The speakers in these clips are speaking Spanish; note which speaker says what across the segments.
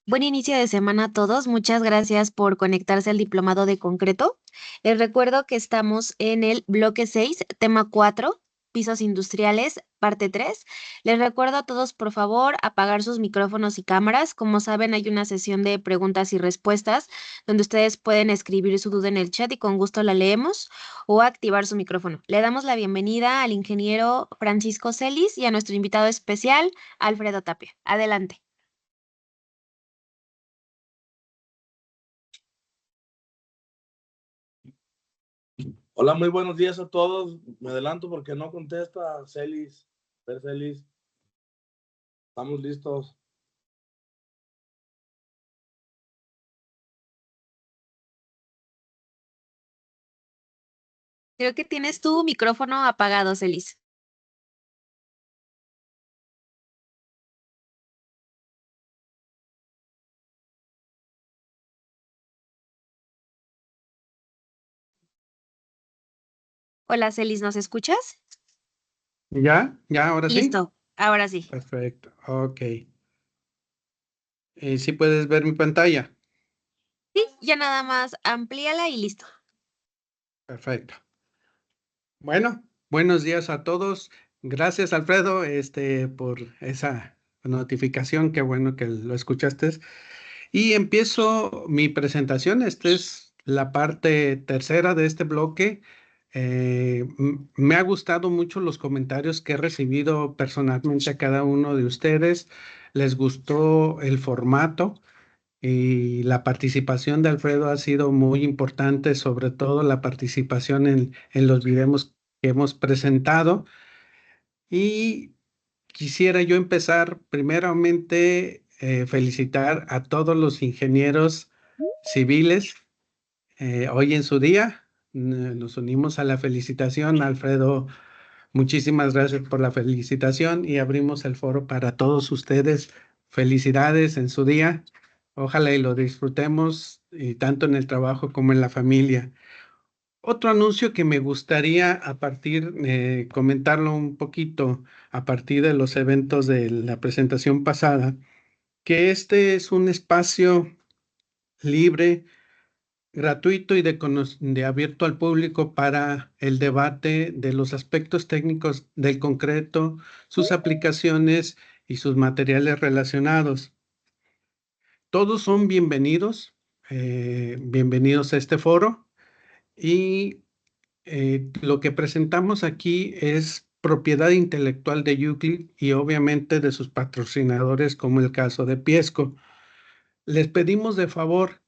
Speaker 1: Buen inicio de semana a todos. Muchas gracias por conectarse al diplomado de concreto. Les recuerdo que estamos en el bloque 6, tema 4, pisos industriales, parte 3. Les recuerdo a todos, por favor, apagar sus micrófonos y cámaras. Como saben, hay una sesión de preguntas y respuestas donde ustedes pueden escribir su duda en el chat y con gusto la leemos o activar su micrófono. Le damos la bienvenida al ingeniero Francisco Celis y a nuestro invitado especial, Alfredo Tapia. Adelante.
Speaker 2: Hola, muy buenos días a todos. Me adelanto porque no contesta Celis. Celis, estamos listos.
Speaker 1: Creo que tienes tu micrófono apagado, Celis. Hola, Celis, ¿nos escuchas?
Speaker 3: ¿Ya? ¿Ahora sí?
Speaker 1: Listo, ahora sí.
Speaker 3: Perfecto, ok. ¿Sí puedes ver mi pantalla?
Speaker 1: Sí, ya nada más amplíala y listo.
Speaker 3: Perfecto. Bueno, buenos días a todos. Gracias, Alfredo, por esa notificación. Qué bueno que lo escuchaste. Y empiezo mi presentación. Esta es la parte tercera de este bloque. Me ha gustado mucho los comentarios que he recibido personalmente a cada uno de ustedes. Les gustó el formato y la participación de Alfredo ha sido muy importante, sobre todo la participación en los videos que hemos presentado. Y quisiera yo empezar primeramente felicitar a todos los ingenieros civiles hoy en su día. Nos unimos a la felicitación. Alfredo, muchísimas gracias por la felicitación y abrimos el foro para todos ustedes. Felicidades en su día. Ojalá y lo disfrutemos y tanto en el trabajo como en la familia. Otro anuncio que me gustaría comentarlo un poquito a partir de los eventos de la presentación pasada, que este es un espacio libre, gratuito y de abierto al público para el debate de los aspectos técnicos del concreto, sus aplicaciones y sus materiales relacionados. Todos son bienvenidos a este foro y lo que presentamos aquí es propiedad intelectual de Euclid y obviamente de sus patrocinadores como el caso de Piesco. Les pedimos de favor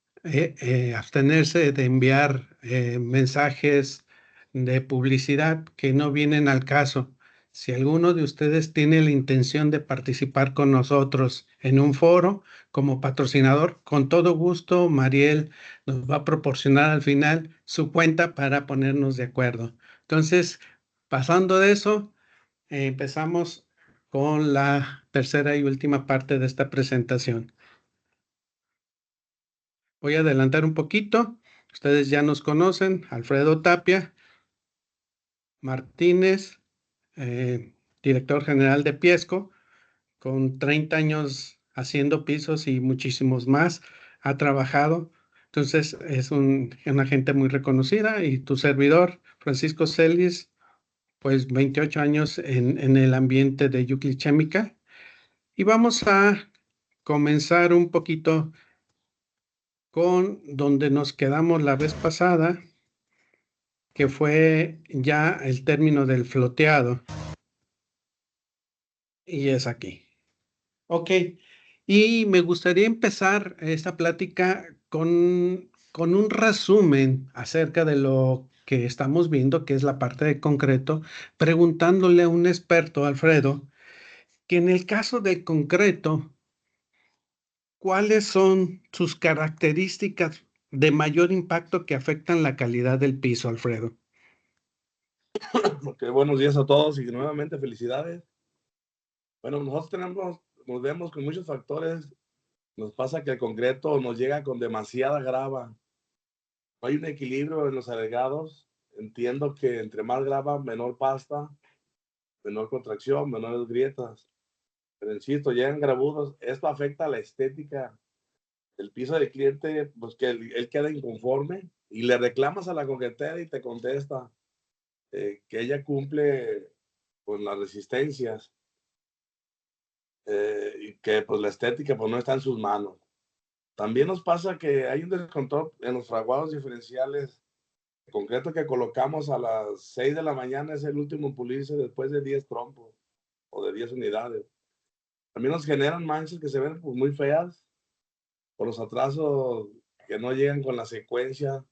Speaker 3: abstenerse de enviar mensajes de publicidad que no vienen al caso. Si alguno de ustedes tiene la intención de participar con nosotros en un foro como patrocinador, con todo gusto, Mariel nos va a proporcionar al final su cuenta para ponernos de acuerdo. Entonces, pasando de eso, empezamos con la tercera y última parte de esta presentación. Voy a adelantar un poquito. Ustedes ya nos conocen, Alfredo Tapia Martínez, director general de Piesco, con 30 años haciendo pisos y muchísimos más. Ha trabajado, entonces es una gente muy reconocida. Y tu servidor, Francisco Celis, pues 28 años en el ambiente de Euclid Chemical. Y vamos a comenzar un poquito con donde nos quedamos la vez pasada, que fue ya el término del floteado. Y es aquí. Ok. Y me gustaría empezar esta plática con un resumen acerca de lo que estamos viendo, que es la parte de concreto, preguntándole a un experto, Alfredo, que en el caso del concreto, ¿cuáles son sus características de mayor impacto que afectan la calidad del piso, Alfredo?
Speaker 2: Okay, buenos días a todos y nuevamente felicidades. Bueno, nos vemos con muchos factores. Nos pasa que el concreto nos llega con demasiada grava. No hay un equilibrio en los agregados. Entiendo que entre más grava, menor pasta, menor contracción, menores grietas. Pero insisto, llegan gravudos. Esto afecta a la estética el piso del cliente, pues que él queda inconforme y le reclamas a la concretera y te contesta que ella cumple con las resistencias y que pues la estética pues no está en sus manos. También nos pasa que hay un descontrol en los fraguados diferenciales. El concreto que colocamos a las 6 de la mañana es el último en pulirse después de 10 trompos o de 10 unidades. También nos generan manchas que se ven pues, muy feas por los atrasos que no llegan con la secuencia,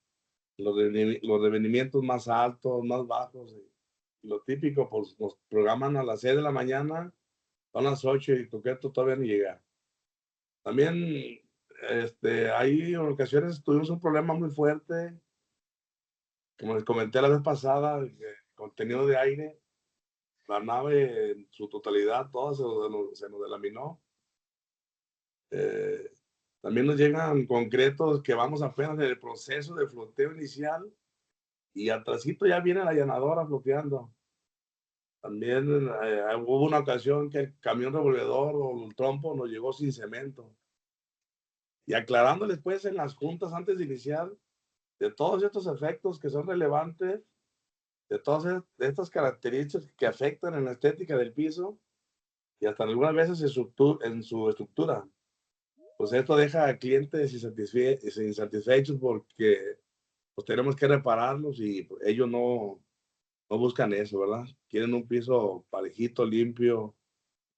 Speaker 2: los revenimientos más altos, más bajos. Y lo típico, pues nos programan a las 6 de la mañana, son las 8 y concreto todavía no llega. También hay ocasiones tuvimos un problema muy fuerte, como les comenté la vez pasada, contenido de aire, la nave en su totalidad, todo se nos delaminó. También nos llegan concretos que vamos apenas en el proceso de floteo inicial y atrásito ya viene la allanadora floteando. También hubo una ocasión que el camión revolvedor o el trompo nos llegó sin cemento. Y aclarándoles pues en las juntas antes de iniciar de todos estos efectos que son relevantes, de todas estas características que afectan en la estética del piso y hasta algunas veces en su estructura. Pues esto deja a clientes insatisfechos porque pues tenemos que repararlos y pues, ellos no buscan eso, ¿verdad? Quieren un piso parejito, limpio,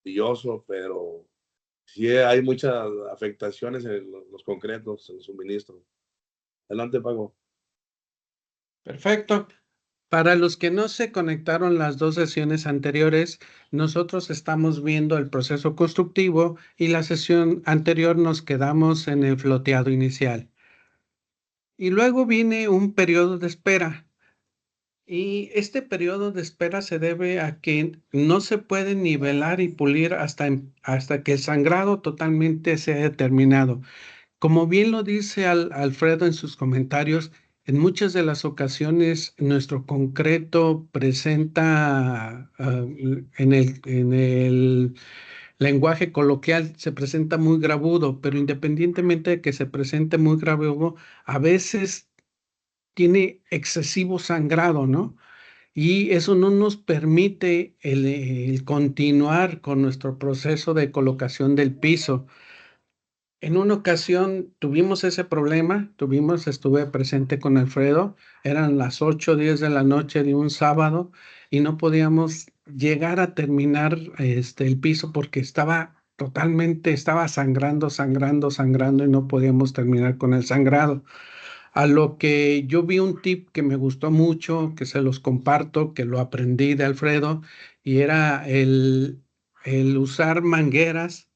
Speaker 2: brilloso, pero sí hay muchas afectaciones en los concretos, en el suministro. Adelante, Pago.
Speaker 3: Perfecto. Para los que no se conectaron las dos sesiones anteriores, nosotros estamos viendo el proceso constructivo y la sesión anterior nos quedamos en el floteado inicial. Y luego viene un periodo de espera. Y este periodo de espera se debe a que no se puede nivelar y pulir hasta que el sangrado totalmente sea determinado. Como bien lo dice Alfredo en sus comentarios, en muchas de las ocasiones nuestro concreto presenta, en el lenguaje coloquial, se presenta muy gravudo, pero independientemente de que se presente muy gravudo, a veces tiene excesivo sangrado, ¿no? Y eso no nos permite el continuar con nuestro proceso de colocación del piso. En una ocasión tuvimos ese problema, estuve presente con Alfredo, eran las 8 o 10 de la noche de un sábado y no podíamos llegar a terminar el piso porque estaba sangrando, sangrando, sangrando y no podíamos terminar con el sangrado. A lo que yo vi un tip que me gustó mucho, que se los comparto, que lo aprendí de Alfredo, y era el usar mangueras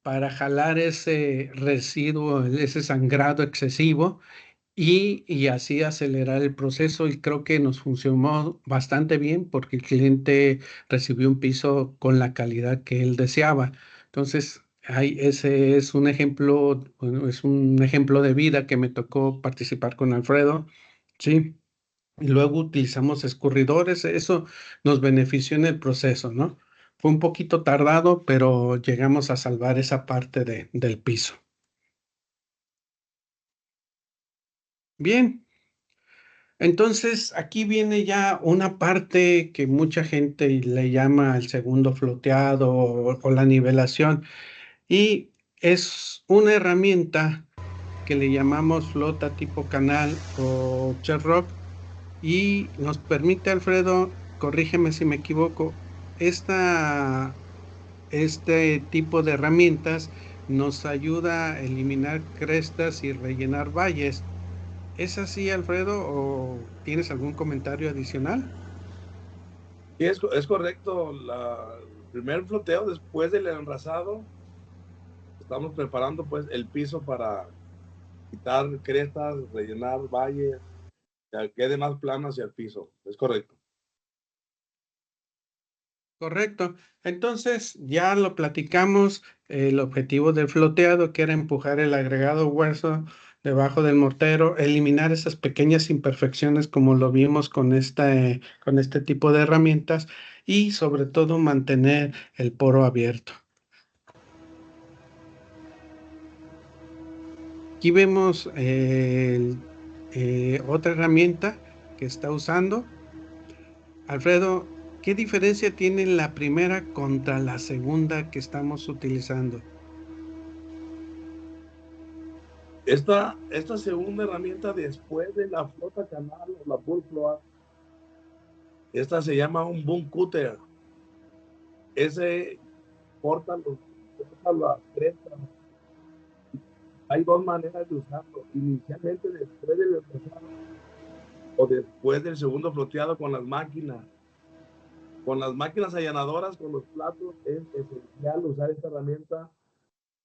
Speaker 3: para jalar ese residuo, ese sangrado excesivo y así acelerar el proceso. Y creo que nos funcionó bastante bien porque el cliente recibió un piso con la calidad que él deseaba. Entonces, ese es un ejemplo, bueno, es un ejemplo de vida que me tocó participar con Alfredo. Sí. Y luego utilizamos escurridores, eso nos benefició en el proceso, ¿no? Fue un poquito tardado, pero llegamos a salvar esa parte del piso. Bien, entonces aquí viene ya una parte que mucha gente le llama el segundo floteado o la nivelación y es una herramienta que le llamamos flota tipo canal o Sherrock y nos permite, Alfredo, corrígeme si me equivoco, este tipo de herramientas nos ayuda a eliminar crestas y rellenar valles. ¿Es así, Alfredo, o tienes algún comentario adicional?
Speaker 2: Sí, es correcto. El primer floteo después del enrasado, estamos preparando pues el piso para quitar crestas, rellenar valles, que quede más plano hacia el piso. Es correcto.
Speaker 3: Correcto. Entonces, ya lo platicamos, el objetivo del floteado, que era empujar el agregado hueso debajo del mortero, eliminar esas pequeñas imperfecciones como lo vimos con este tipo de herramientas y sobre todo mantener el poro abierto. Aquí vemos otra herramienta que está usando. Alfredo, ¿qué diferencia tiene la primera contra la segunda que estamos utilizando?
Speaker 2: Esta segunda herramienta después de la flota canal o la bull float, esta se llama un boom cutter. Ese corta las crestas. Hay dos maneras de usarlo. Inicialmente después del empezado o después del segundo floteado con las máquinas. Con las máquinas allanadoras, con los platos, es esencial usar esta herramienta,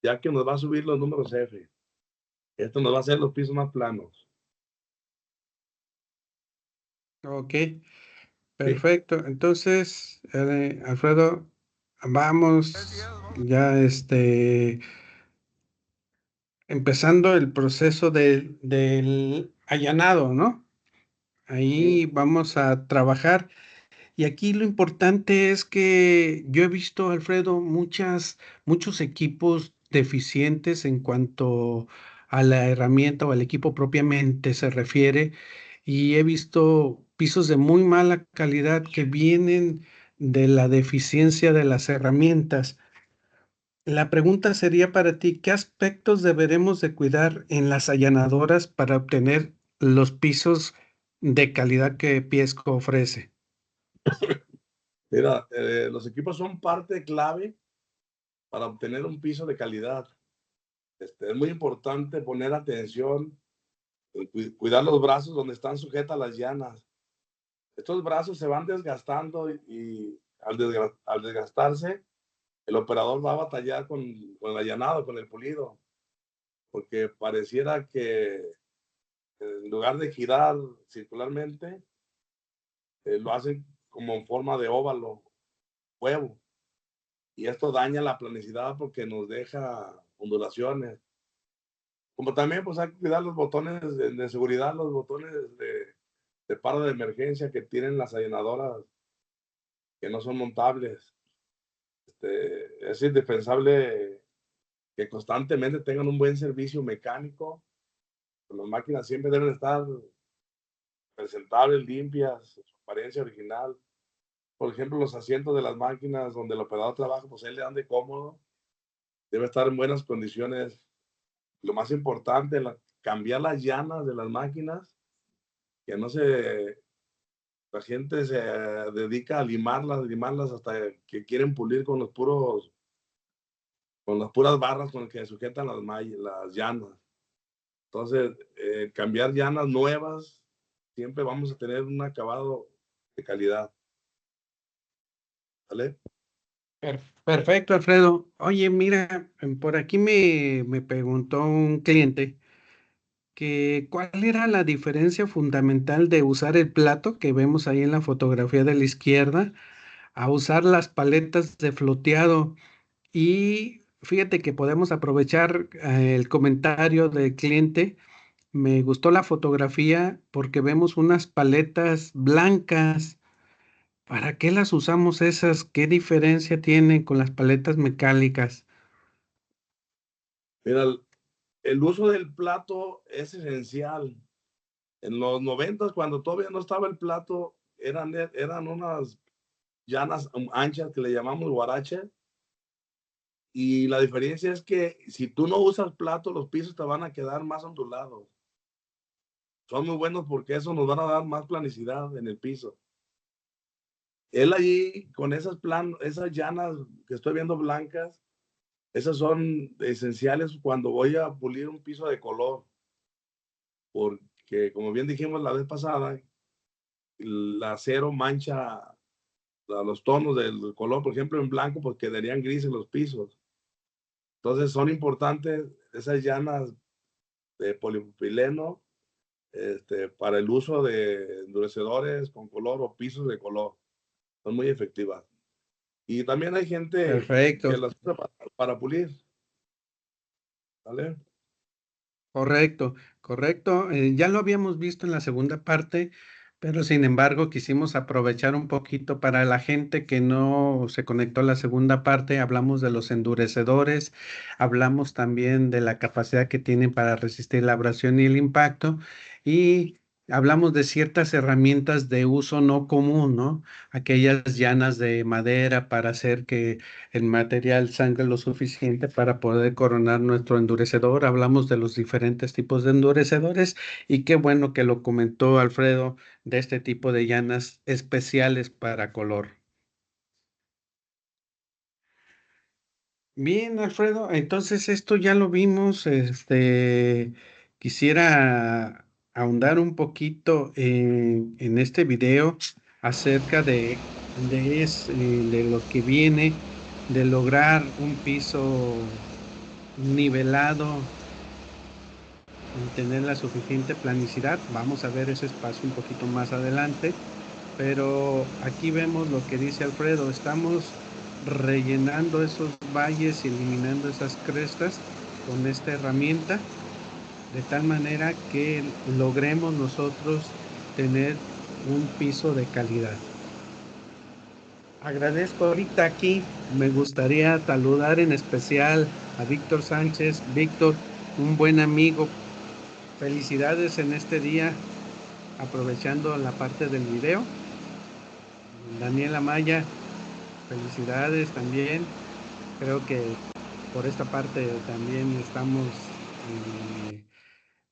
Speaker 2: ya que nos va a subir los números F. Esto nos va a hacer los pisos más planos.
Speaker 3: Ok,
Speaker 2: ¿Sí?
Speaker 3: perfecto. Entonces, Alfredo, vamos ya empezando el proceso del allanado, ¿no?
Speaker 2: Sí.
Speaker 3: Ahí vamos a trabajar. Y aquí lo importante es que yo he visto, Alfredo, muchos equipos deficientes en cuanto a la herramienta o al equipo propiamente se refiere, y he visto pisos de muy mala calidad que vienen de la deficiencia de las herramientas. La pregunta sería para ti, ¿qué aspectos deberemos de cuidar en las allanadoras para obtener los pisos de calidad que Piesco ofrece?
Speaker 2: Mira, los equipos son parte clave para obtener un piso de calidad. Es muy importante poner atención, cuidar los brazos donde están sujetas las llanas. Estos brazos se van desgastando y al desgastarse, el operador va a batallar con el allanado, con el pulido, porque pareciera que en lugar de girar circularmente, lo hacen como en forma de óvalo, huevo. Y esto daña la planicidad porque nos deja ondulaciones. Como también pues hay que cuidar los botones de seguridad, los botones de paro de emergencia que tienen las allanadoras que no son montables. Es indispensable que constantemente tengan un buen servicio mecánico. Las máquinas siempre deben estar presentables, limpias, su apariencia original. Por ejemplo, los asientos de las máquinas donde el operador trabaja, pues él le ande cómodo, debe estar en buenas condiciones. Lo más importante, cambiar las llanas de las máquinas, que no se, la gente se dedica a limarlas hasta que quieren pulir con las puras barras con las que sujetan las llanas. Entonces, cambiar llanas nuevas, siempre vamos a tener un acabado de calidad. ¿Vale?
Speaker 3: Perfecto, Alfredo. Oye, mira, por aquí me preguntó un cliente que cuál era la diferencia fundamental de usar el plato que vemos ahí en la fotografía de la izquierda a usar las paletas de floteado. Y fíjate que podemos aprovechar el comentario del cliente. Me gustó la fotografía porque vemos unas paletas blancas. ¿Para qué las usamos esas? ¿Qué diferencia tienen con las paletas mecánicas?
Speaker 2: Mira, el uso del plato es esencial. En los 90, cuando todavía no estaba el plato, eran unas llanas anchas que le llamamos guarache. Y la diferencia es que si tú no usas plato, los pisos te van a quedar más ondulados. Son muy buenos porque eso nos van a dar más planicidad en el piso. Él allí, con esas llanas que estoy viendo blancas, esas son esenciales cuando voy a pulir un piso de color, porque como bien dijimos la vez pasada, el acero mancha los tonos del color. Por ejemplo, en blanco, pues quedarían grises los pisos. Entonces son importantes esas llanas de polipropileno para el uso de endurecedores con color o pisos de color. Son muy efectivas. Y también hay gente
Speaker 3: Perfecto,
Speaker 2: que las usa para pulir. ¿Vale?
Speaker 3: correcto, correcto. Ya lo habíamos visto en la segunda parte, Pero sin embargo, quisimos aprovechar un poquito para la gente que no se conectó a la segunda parte. Hablamos de los endurecedores, hablamos también de la capacidad que tienen para resistir la abrasión y el impacto, y hablamos de ciertas herramientas de uso no común, ¿no? Aquellas llanas de madera para hacer que el material sangre lo suficiente para poder coronar nuestro endurecedor. Hablamos de los diferentes tipos de endurecedores y qué bueno que lo comentó Alfredo de este tipo de llanas especiales para color. Bien, Alfredo, entonces esto ya lo vimos. Quisiera ahondar un poquito en este video acerca de lo que viene, de lograr un piso nivelado y tener la suficiente planicidad. Vamos a ver ese espacio un poquito más adelante. Pero aquí vemos lo que dice Alfredo, estamos rellenando esos valles y eliminando esas crestas con esta herramienta, de tal manera que logremos nosotros tener un piso de calidad. Agradezco ahorita aquí, me gustaría saludar en especial a Víctor Sánchez. Víctor, un buen amigo, felicidades en este día, aprovechando la parte del video. Daniela Maya, felicidades también. Creo que por esta parte también estamos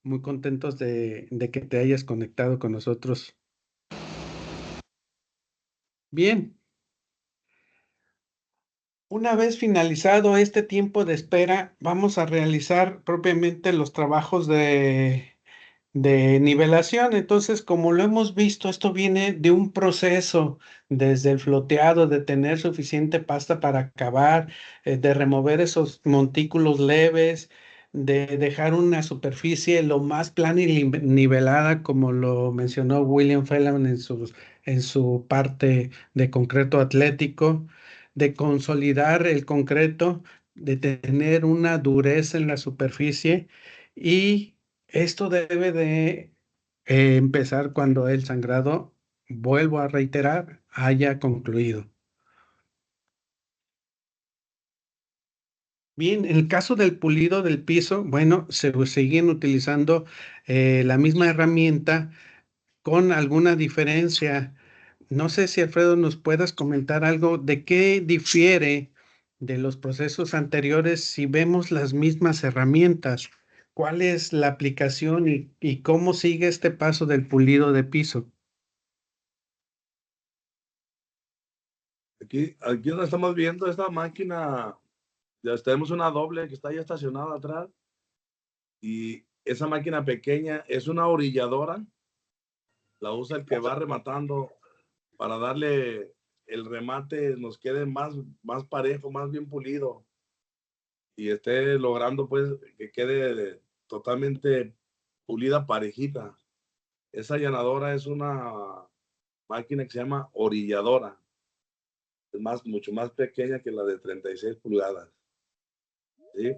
Speaker 3: muy contentos de que te hayas conectado con nosotros. Bien, una vez finalizado este tiempo de espera, vamos a realizar propiamente los trabajos de nivelación. Entonces, como lo hemos visto, esto viene de un proceso desde el floteado, de tener suficiente pasta para acabar, de remover esos montículos leves, de dejar una superficie lo más plana y nivelada, como lo mencionó William Phelan en su parte de concreto atlético, de consolidar el concreto, de tener una dureza en la superficie, y esto debe de empezar cuando el sangrado, vuelvo a reiterar, haya concluido. Bien, en el caso del pulido del piso, bueno, se siguen utilizando la misma herramienta con alguna diferencia. No sé si Alfredo nos puedas comentar algo de qué difiere de los procesos anteriores si vemos las mismas herramientas. ¿Cuál es la aplicación y cómo sigue este paso del pulido de piso?
Speaker 2: Aquí donde estamos viendo esta máquina, ya tenemos una doble que está ahí estacionada atrás, y esa máquina pequeña es una orilladora, la usa el que va rematando para darle el remate, nos quede más parejo, más bien pulido, y esté logrando pues que quede totalmente pulida, parejita. Esa allanadora es una máquina que se llama orilladora, es mucho más pequeña que la de 36 pulgadas, ¿sí?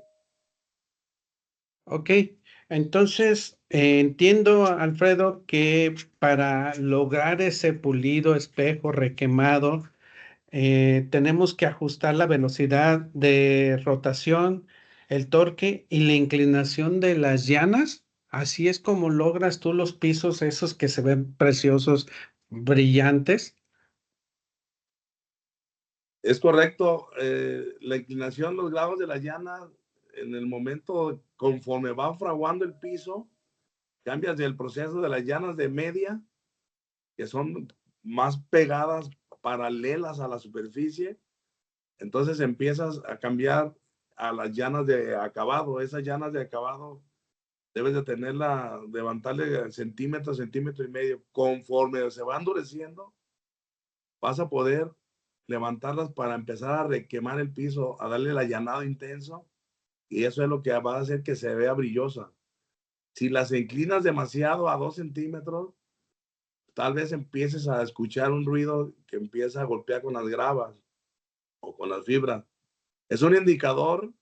Speaker 3: Ok, entonces entiendo, Alfredo, que para lograr ese pulido, espejo, requemado, tenemos que ajustar la velocidad de rotación, el torque y la inclinación de las llanas. Así es como logras tú los pisos esos que se ven preciosos, brillantes.
Speaker 2: Es correcto, la inclinación, los grados de la llana, en el momento, conforme va fraguando el piso, cambias del proceso de las llanas de media, que son más pegadas, paralelas a la superficie, entonces empiezas a cambiar a las llanas de acabado. Esas llanas de acabado debes de tenerla, levantarle centímetro, centímetro y medio. Conforme se va endureciendo, vas a poder levantarlas para empezar a requemar el piso, a darle el allanado intenso, y eso es lo que va a hacer que se vea brillosa. Si las inclinas demasiado a 2 centímetros, tal vez empieces a escuchar un ruido que empieza a golpear con las gravas o con las fibras. Es un indicador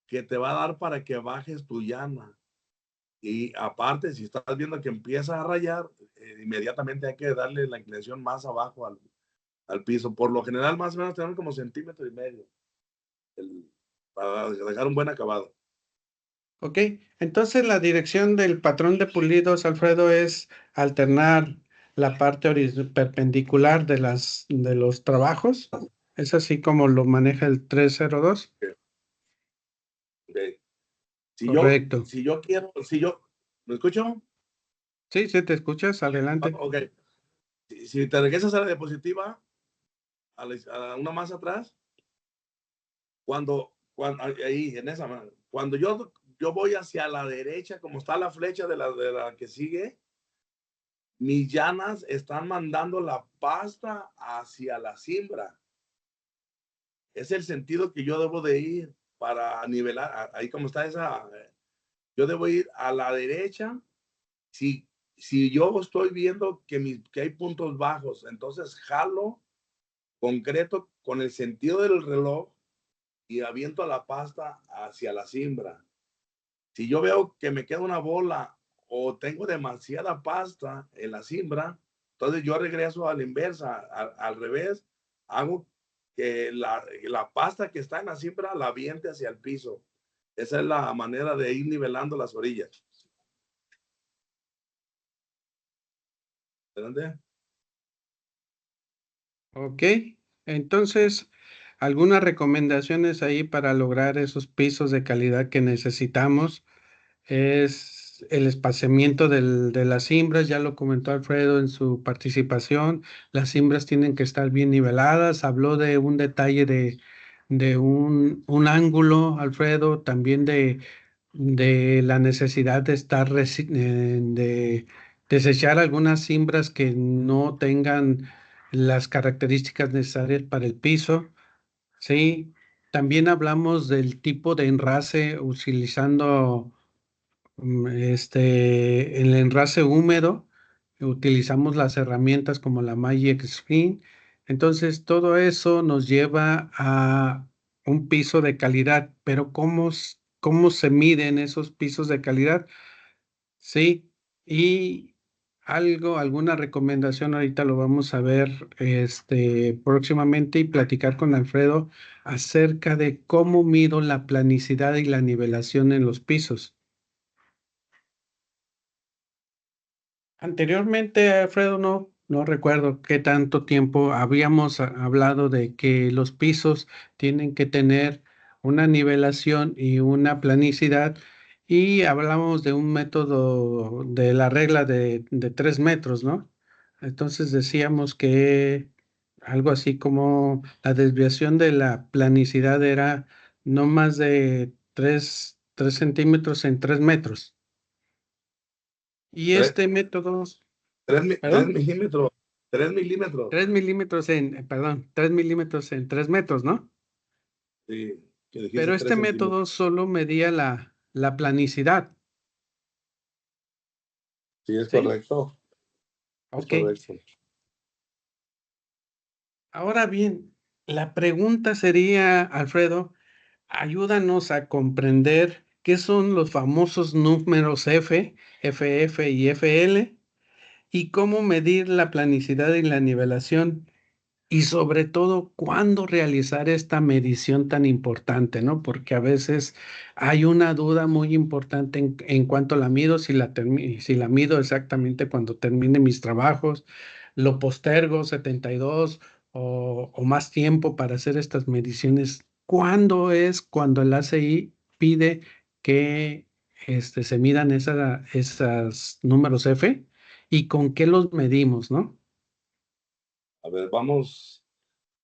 Speaker 2: que te va a dar para que bajes tu llana. Y aparte, si estás viendo que empieza a rayar, inmediatamente hay que darle la inclinación más abajo al piso. Por lo general, más o menos tenemos como 1,5 centímetros para dejar un buen acabado.
Speaker 3: Ok, entonces la dirección del patrón de pulidos, Alfredo, es alternar la parte perpendicular de los trabajos. ¿Es así como lo maneja el 302?
Speaker 2: Okay.
Speaker 3: Correcto.
Speaker 2: ¿Me escucho?
Speaker 3: Sí, sí, te escuchas, adelante.
Speaker 2: Ok. Si te regresas a la diapositiva, una más atrás, ahí, en esa mano, cuando yo voy hacia la derecha, como está la flecha de la que sigue, mis llanas están mandando la pasta hacia la cimbra. Es el sentido que yo debo de ir para nivelar. Ahí como está yo debo ir a la derecha. Si yo estoy viendo que hay puntos bajos, entonces jalo concreto con el sentido del reloj y aviento la pasta hacia la cimbra. Si yo veo que me queda una bola o tengo demasiada pasta en la cimbra, entonces yo regreso a la inversa, al revés, hago que la pasta que está en la cimbra la aviente hacia el piso. Esa es la manera de ir nivelando las orillas. ¿Entendés?
Speaker 3: Ok, entonces, algunas recomendaciones ahí para lograr esos pisos de calidad que necesitamos es el espaciamiento de las cimbras, ya lo comentó Alfredo en su participación, las cimbras tienen que estar bien niveladas, habló de un detalle de un ángulo, Alfredo, también de la necesidad de de desechar algunas cimbras que no tengan las características necesarias para el piso, ¿sí? También hablamos del tipo de enrase utilizando el enrase húmedo, utilizamos las herramientas como la Magic Screen. Entonces, todo eso nos lleva a un piso de calidad, pero ¿cómo se miden esos pisos de calidad? Sí, y alguna recomendación, ahorita lo vamos a ver próximamente y platicar con Alfredo acerca de cómo mido la planicidad y la nivelación en los pisos. Anteriormente, Alfredo, no recuerdo qué tanto tiempo habíamos hablado de que los pisos tienen que tener una nivelación y una planicidad y hablamos de un método de la regla de 3 metros, ¿no? Entonces decíamos que algo así como la desviación de la planicidad era no más de 3 centímetros en 3 metros. Y
Speaker 2: Tres,
Speaker 3: este método,
Speaker 2: tres
Speaker 3: perdón,
Speaker 2: milímetros. 3 milímetros.
Speaker 3: 3 milímetros perdón, 3 milímetros en 3 metros, ¿no?
Speaker 2: Sí, que dijiste
Speaker 3: Pero este
Speaker 2: 3 centímetros.
Speaker 3: método solo medía la planicidad,
Speaker 2: Sí, es
Speaker 3: ¿sí?
Speaker 2: correcto. Es
Speaker 3: Ok.
Speaker 2: correcto.
Speaker 3: Ahora bien, la pregunta sería, Alfredo, ayúdanos a comprender qué son los famosos números FF y FL y cómo medir la planicidad y la nivelación. Y sobre todo, ¿cuándo realizar esta medición tan importante, no? Porque a veces hay una duda muy importante en cuanto la mido, si la mido exactamente cuando termine mis trabajos, lo postergo 72 o más tiempo para hacer estas mediciones. ¿Cuándo es cuando el ACI pide que se midan esas números F y con qué los medimos, no?
Speaker 2: A ver, vamos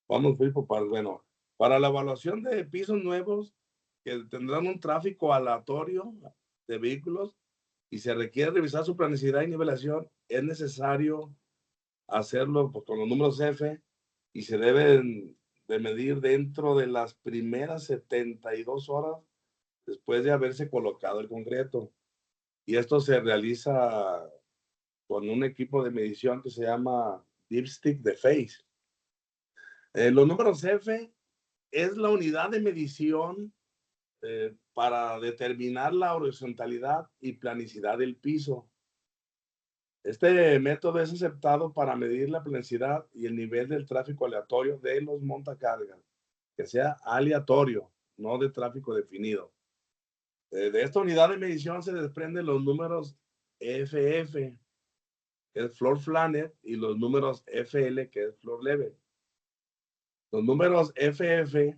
Speaker 2: a ir por partes. Bueno, para la evaluación de pisos nuevos que tendrán un tráfico aleatorio de vehículos y se requiere revisar su planicidad y nivelación, es necesario hacerlo pues, con los números F y se deben de medir dentro de las primeras 72 horas después de haberse colocado el concreto. Y esto se realiza con un equipo de medición que se llama Dipstick de Face. Los números F es la unidad de medición para determinar la horizontalidad y planicidad del piso. Este método es aceptado para medir la planicidad y el nivel del tráfico aleatorio de los montacargas, que sea aleatorio, no de tráfico definido. De esta unidad de medición se desprenden los números FF, que es floor flanet, y los números FL, que es floor level. Los números FF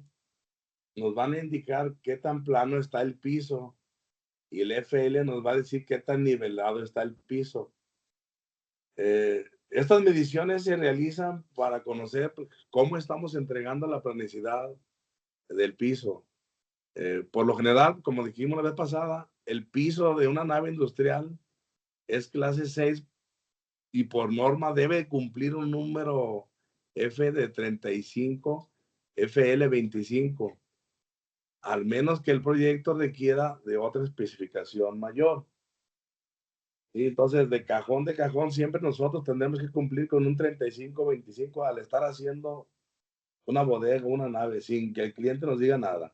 Speaker 2: nos van a indicar qué tan plano está el piso y el FL nos va a decir qué tan nivelado está el piso. Estas mediciones se realizan para conocer cómo estamos entregando la planicidad del piso. Por lo general, como dijimos la vez pasada, el piso de una nave industrial es clase 6 y por norma debe cumplir un número F de 35, FL 25, al menos que el proyecto requiera de otra especificación mayor. ¿Sí? Entonces, de cajón, siempre nosotros tendremos que cumplir con un 35-25 al estar haciendo una bodega, una nave, sin que el cliente nos diga nada.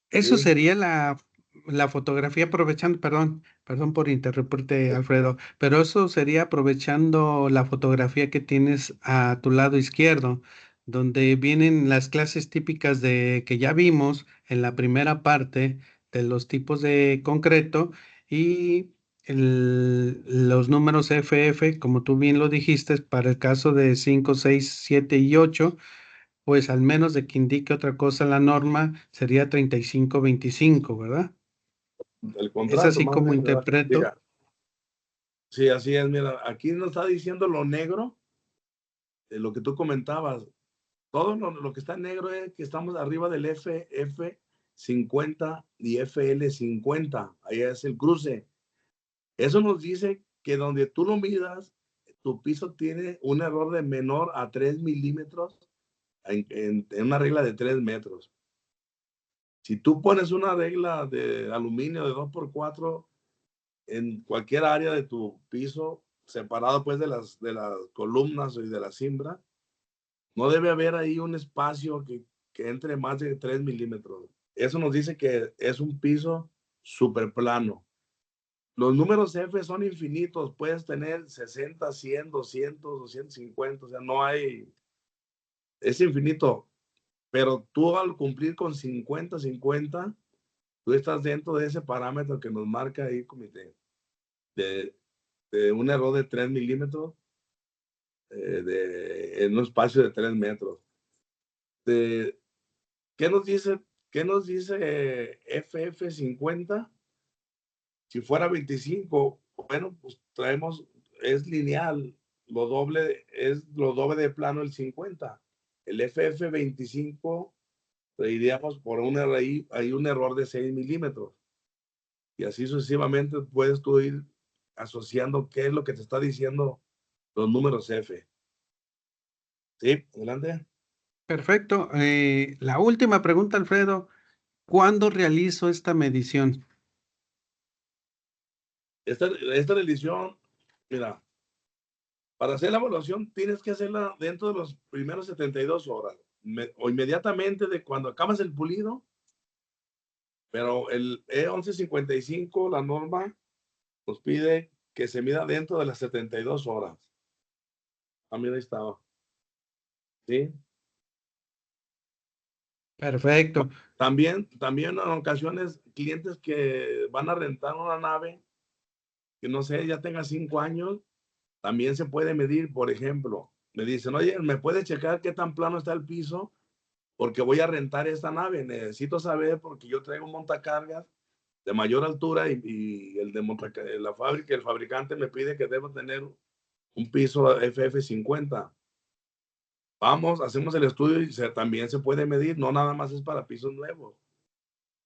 Speaker 3: Eso
Speaker 2: ¿Sí?
Speaker 3: sería la fotografía aprovechando, perdón por interrumpirte, Alfredo, pero eso sería aprovechando la fotografía que tienes a tu lado izquierdo, donde vienen las clases típicas de que ya vimos en la primera parte de los tipos de concreto y los números FF, como tú bien lo dijiste, para el caso de 5, 6, 7 y 8 pues al menos de que indique otra cosa la norma, sería 35-25, ¿verdad?
Speaker 2: El
Speaker 3: Es
Speaker 2: contrato,
Speaker 3: así
Speaker 2: más
Speaker 3: como
Speaker 2: bien, ¿verdad?
Speaker 3: interpreto.
Speaker 2: Mira, sí, así es. Mira, aquí nos está diciendo lo negro, de lo que tú comentabas. Todo lo que está en negro es que estamos arriba del FF 50 y FL 50. Ahí es el cruce. Eso nos dice que donde tú lo midas, tu piso tiene un error de menor a 3 milímetros en una regla de 3 metros. Si tú pones una regla de aluminio de 2x4 en cualquier área de tu piso, separado pues de las columnas y de la cimbra, no debe haber ahí un espacio que entre más de 3 milímetros. Eso nos dice que es un piso súper plano. Los números F son infinitos, puedes tener 60, 100, 200, 250, o sea, no hay, es infinito, pero tú al cumplir con 50, 50, tú estás dentro de ese parámetro que nos marca ahí, comité, de un error de 3 milímetros en un espacio de 3 metros. De, ¿qué nos dice, qué nos dice FF50? Si fuera 25, bueno, pues traemos, es lineal, es lo doble de plano el 50. El FF25, iríamos por una raíz, hay un error de 6 milímetros. Y así sucesivamente puedes tú ir asociando qué es lo que te está diciendo los números F. ¿Sí? Adelante.
Speaker 3: Perfecto. La última pregunta, Alfredo. ¿Cuándo realizo esta medición?
Speaker 2: Esta edición, mira, para hacer la evaluación tienes que hacerla dentro de los primeros 72 horas o inmediatamente de cuando acabas el pulido, pero el E1155, la norma, nos pide que se mida dentro de las 72 horas. Ah, mira, ahí estaba. ¿Sí?
Speaker 3: Perfecto.
Speaker 2: También en ocasiones, clientes que van a rentar una nave, que no sé, ya tenga 5 años, también se puede medir. Por ejemplo, me dicen, oye, ¿me puedes checar qué tan plano está el piso? Porque voy a rentar esta nave. Necesito saber porque yo traigo un montacargas de mayor altura y el de la fábrica, el fabricante me pide que debo tener un piso FF50. Vamos, hacemos el estudio y también se puede medir, no nada más es para pisos nuevos,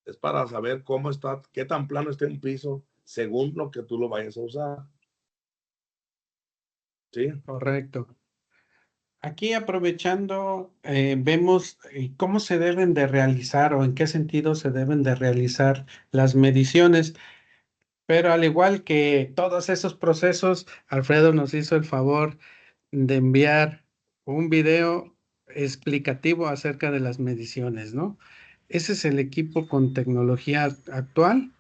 Speaker 2: es para saber cómo está, qué tan plano está un piso según lo que tú lo vayas a usar. ¿Sí?
Speaker 3: Correcto. Aquí aprovechando, vemos cómo se deben de realizar o en qué sentido se deben de realizar las mediciones. Pero al igual que todos esos procesos, Alfredo nos hizo el favor de enviar un video explicativo acerca de las mediciones, ¿no? Ese es el equipo con tecnología actual.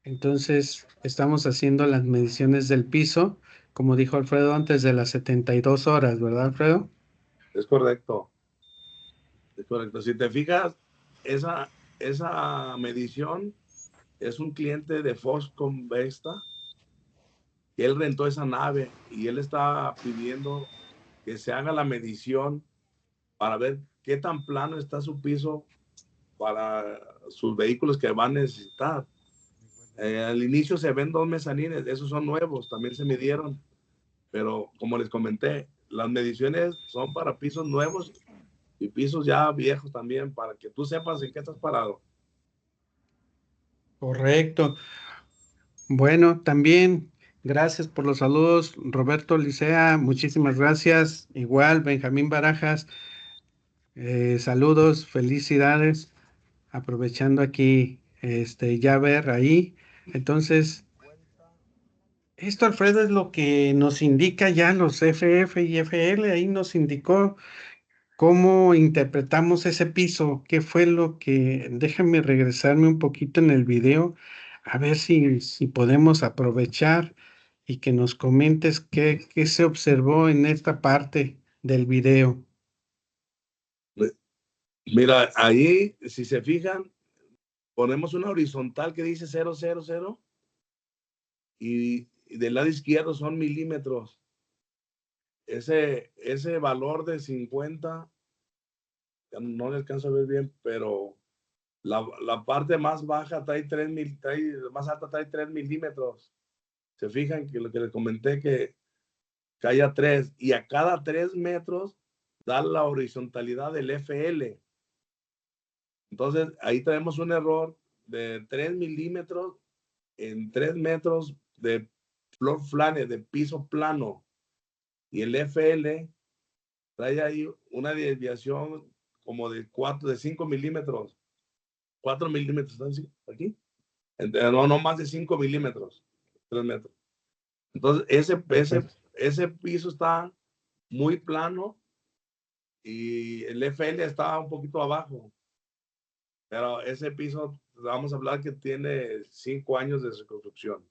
Speaker 3: Entonces, estamos haciendo las mediciones del piso, como dijo Alfredo, antes de las 72 horas, ¿verdad, Alfredo?
Speaker 2: Es correcto, es correcto. Si te fijas, esa medición es un cliente de Foxconn Vesta, que él rentó esa nave y él está pidiendo que se haga la medición para ver qué tan plano está su piso para sus vehículos que van a necesitar. Al inicio se ven 2 mezanines, esos son nuevos, también se midieron, pero como les comenté, las mediciones son para pisos nuevos y pisos ya viejos también, para que tú sepas en qué estás parado.
Speaker 3: Correcto. Bueno, también gracias por los saludos, Roberto Licea, muchísimas gracias. Igual, Benjamín Barajas, saludos, felicidades. Aprovechando aquí, ya ver ahí. Entonces, esto, Alfredo, es lo que nos indica ya los FF y FL. Ahí nos indicó cómo interpretamos ese piso, qué fue lo que... Déjame regresarme un poquito en el video, a ver si podemos aprovechar y que nos comentes qué se observó en esta parte del video.
Speaker 2: Mira, ahí, si se fijan, ponemos una horizontal que dice 000 y del lado izquierdo son milímetros. Ese valor de 50, no le alcanzo a ver bien, pero la parte más baja más alta trae 3 milímetros. Se fijan que lo que les comenté que haya 3 y a cada 3 metros da la horizontalidad del FL. Entonces ahí tenemos un error de 3 milímetros en 3 metros de floor plane, de piso plano. Y el FL trae ahí una desviación como de 5 milímetros. 4 milímetros, ¿están aquí? No más de 5 milímetros, 3 metros. Entonces, ese piso está muy plano y el FL está un poquito abajo. Pero ese piso, vamos a hablar que tiene 5 años de reconstrucción.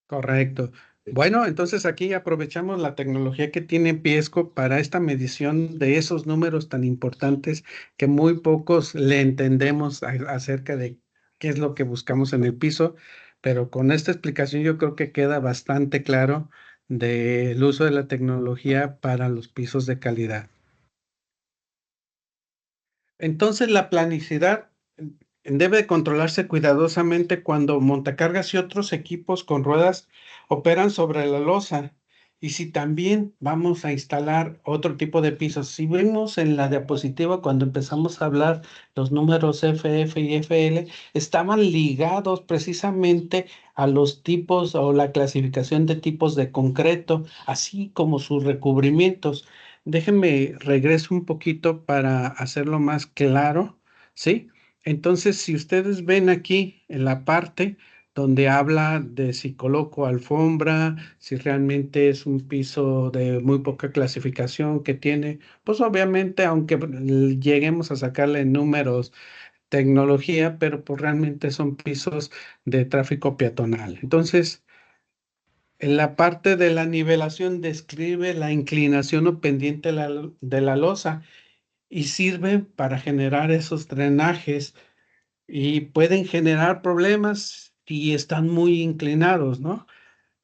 Speaker 3: Correcto. Bueno, entonces aquí aprovechamos la tecnología que tiene Piesco para esta medición de esos números tan importantes que muy pocos le entendemos acerca de qué es lo que buscamos en el piso, pero con esta explicación yo creo que queda bastante claro del uso de la tecnología para los pisos de calidad. Entonces, la planicidad debe controlarse cuidadosamente cuando montacargas y otros equipos con ruedas operan sobre la losa. Y si también vamos a instalar otro tipo de pisos, si vemos en la diapositiva cuando empezamos a hablar los números FF y FL, estaban ligados precisamente a los tipos o la clasificación de tipos de concreto, así como sus recubrimientos. Déjenme regreso un poquito para hacerlo más claro, ¿sí? Entonces, si ustedes ven aquí en la parte donde habla de si coloco alfombra, si realmente es un piso de muy poca clasificación que tiene, pues obviamente, aunque lleguemos a sacarle números, tecnología, pero pues realmente son pisos de tráfico peatonal. Entonces, en la parte de la nivelación describe la inclinación o pendiente de la losa y sirve para generar esos drenajes y pueden generar problemas si están muy inclinados, ¿no?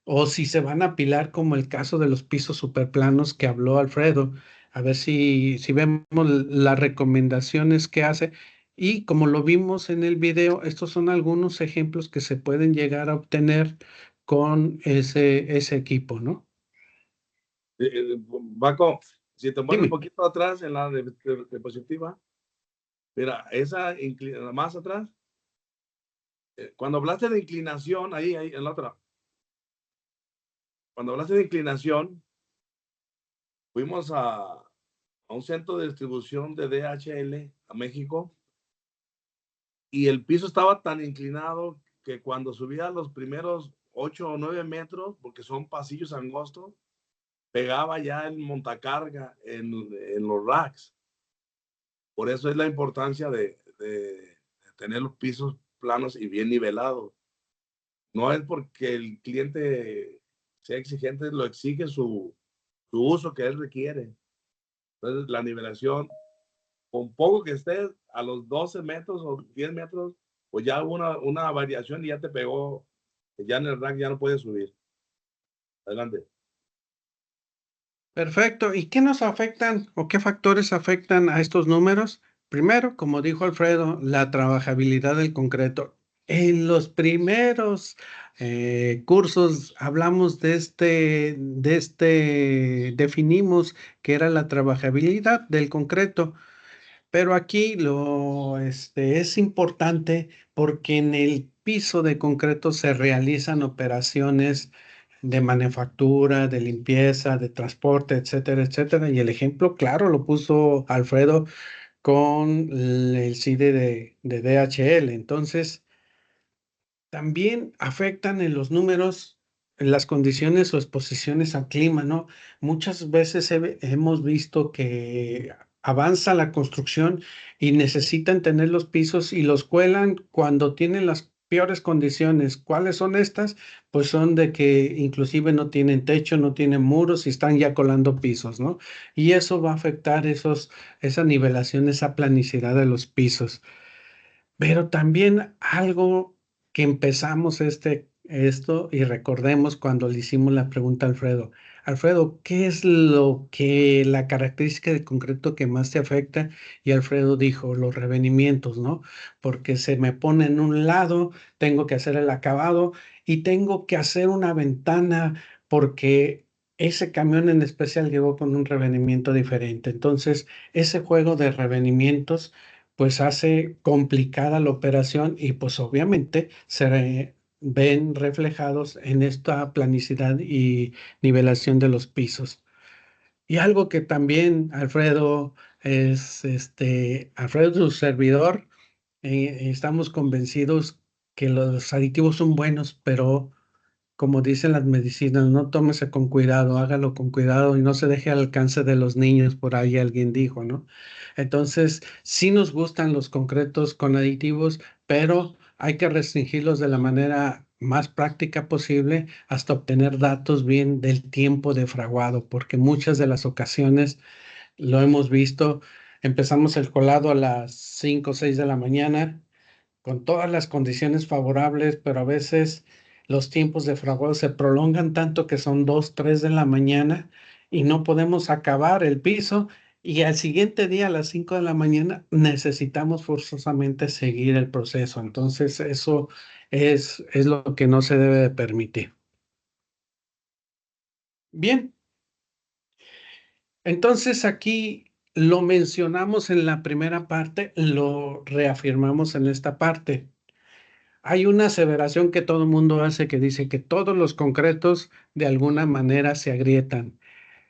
Speaker 3: O si se van a apilar como el caso de los pisos superplanos que habló Alfredo. A ver si vemos las recomendaciones que hace. Y como lo vimos en el video, estos son algunos ejemplos que se pueden llegar a obtener con ese equipo, ¿no?
Speaker 2: Paco, si te mueves un
Speaker 3: Dime.
Speaker 2: poquito atrás en la diapositiva, mira, más atrás, cuando hablaste de inclinación, ahí, en la otra, cuando hablaste de inclinación, fuimos a un centro de distribución de DHL a México y el piso estaba tan inclinado que cuando subía los primeros 8 o 9 metros, porque son pasillos angostos, pegaba ya el montacarga en los racks. Por eso es la importancia de tener los pisos planos y bien nivelados. No es porque el cliente sea exigente, lo exige su uso que él requiere. Entonces, la nivelación, con poco que estés a los 12 metros o 10 metros, pues ya hubo una variación y ya te pegó, ya en el rack ya no puedes subir. Adelante.
Speaker 3: Perfecto. ¿Y qué nos afectan o qué factores afectan a estos números? Primero, como dijo Alfredo, la trabajabilidad del concreto. En los primeros cursos hablamos definimos que era la trabajabilidad del concreto. Pero aquí es importante porque en el piso de concreto se realizan operaciones de manufactura, de limpieza, de transporte, etcétera, etcétera. Y el ejemplo, claro, lo puso Alfredo con el CIDE de DHL. Entonces, también afectan en los números, en las condiciones o exposiciones al clima, ¿no? Muchas veces hemos visto que avanza la construcción y necesitan tener los pisos y los cuelan cuando tienen las peores condiciones. ¿Cuáles son estas? Pues son de que inclusive no tienen techo, no tienen muros y están ya colando pisos, ¿no? Y eso va a afectar esa nivelación, esa planicidad de los pisos. Pero también algo que empezamos esto y recordemos cuando le hicimos la pregunta a Alfredo. Alfredo, ¿qué es la característica de concreto que más te afecta? Y Alfredo dijo, los revenimientos, ¿no? Porque se me pone en un lado, tengo que hacer el acabado y tengo que hacer una ventana porque ese camión en especial llegó con un revenimiento diferente. Entonces, ese juego de revenimientos pues hace complicada la operación y pues obviamente ven reflejados en esta planicidad y nivelación de los pisos. Y algo que también Alfredo Alfredo, su servidor, estamos convencidos que los aditivos son buenos, pero como dicen las medicinas, no tómese con cuidado, hágalo con cuidado y no se deje al alcance de los niños, por ahí alguien dijo, ¿no? Entonces, sí nos gustan los concretos con aditivos, pero hay que restringirlos de la manera más práctica posible hasta obtener datos bien del tiempo de fraguado, porque muchas de las ocasiones lo hemos visto, empezamos el colado a las 5 o 6 de la mañana con todas las condiciones favorables, pero a veces los tiempos de fraguado se prolongan tanto que son 2, 3 de la mañana y no podemos acabar el piso y al siguiente día a las 5 de la mañana necesitamos forzosamente seguir el proceso. Entonces eso es lo que no se debe de permitir. Bien, entonces aquí lo mencionamos en la primera parte, lo reafirmamos en esta parte. Hay una aseveración que todo el mundo hace que dice que todos los concretos de alguna manera se agrietan.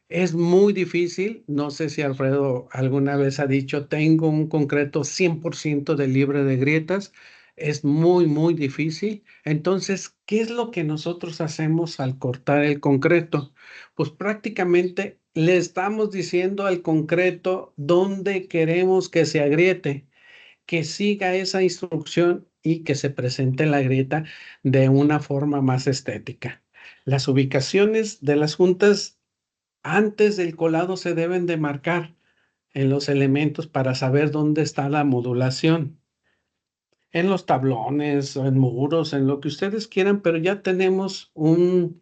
Speaker 3: Es muy difícil, no sé si Alfredo alguna vez ha dicho, tengo un concreto 100% de libre de grietas. Es muy, muy difícil. Entonces, ¿qué es lo que nosotros hacemos al cortar el concreto? Pues prácticamente le estamos diciendo al concreto dónde queremos que se agriete, que siga esa instrucción y que se presente la grieta de una forma más estética. Las ubicaciones de las juntas antes del colado se deben de marcar en los elementos para saber dónde está la modulación. En los tablones, en muros, en lo que ustedes quieran, pero ya tenemos un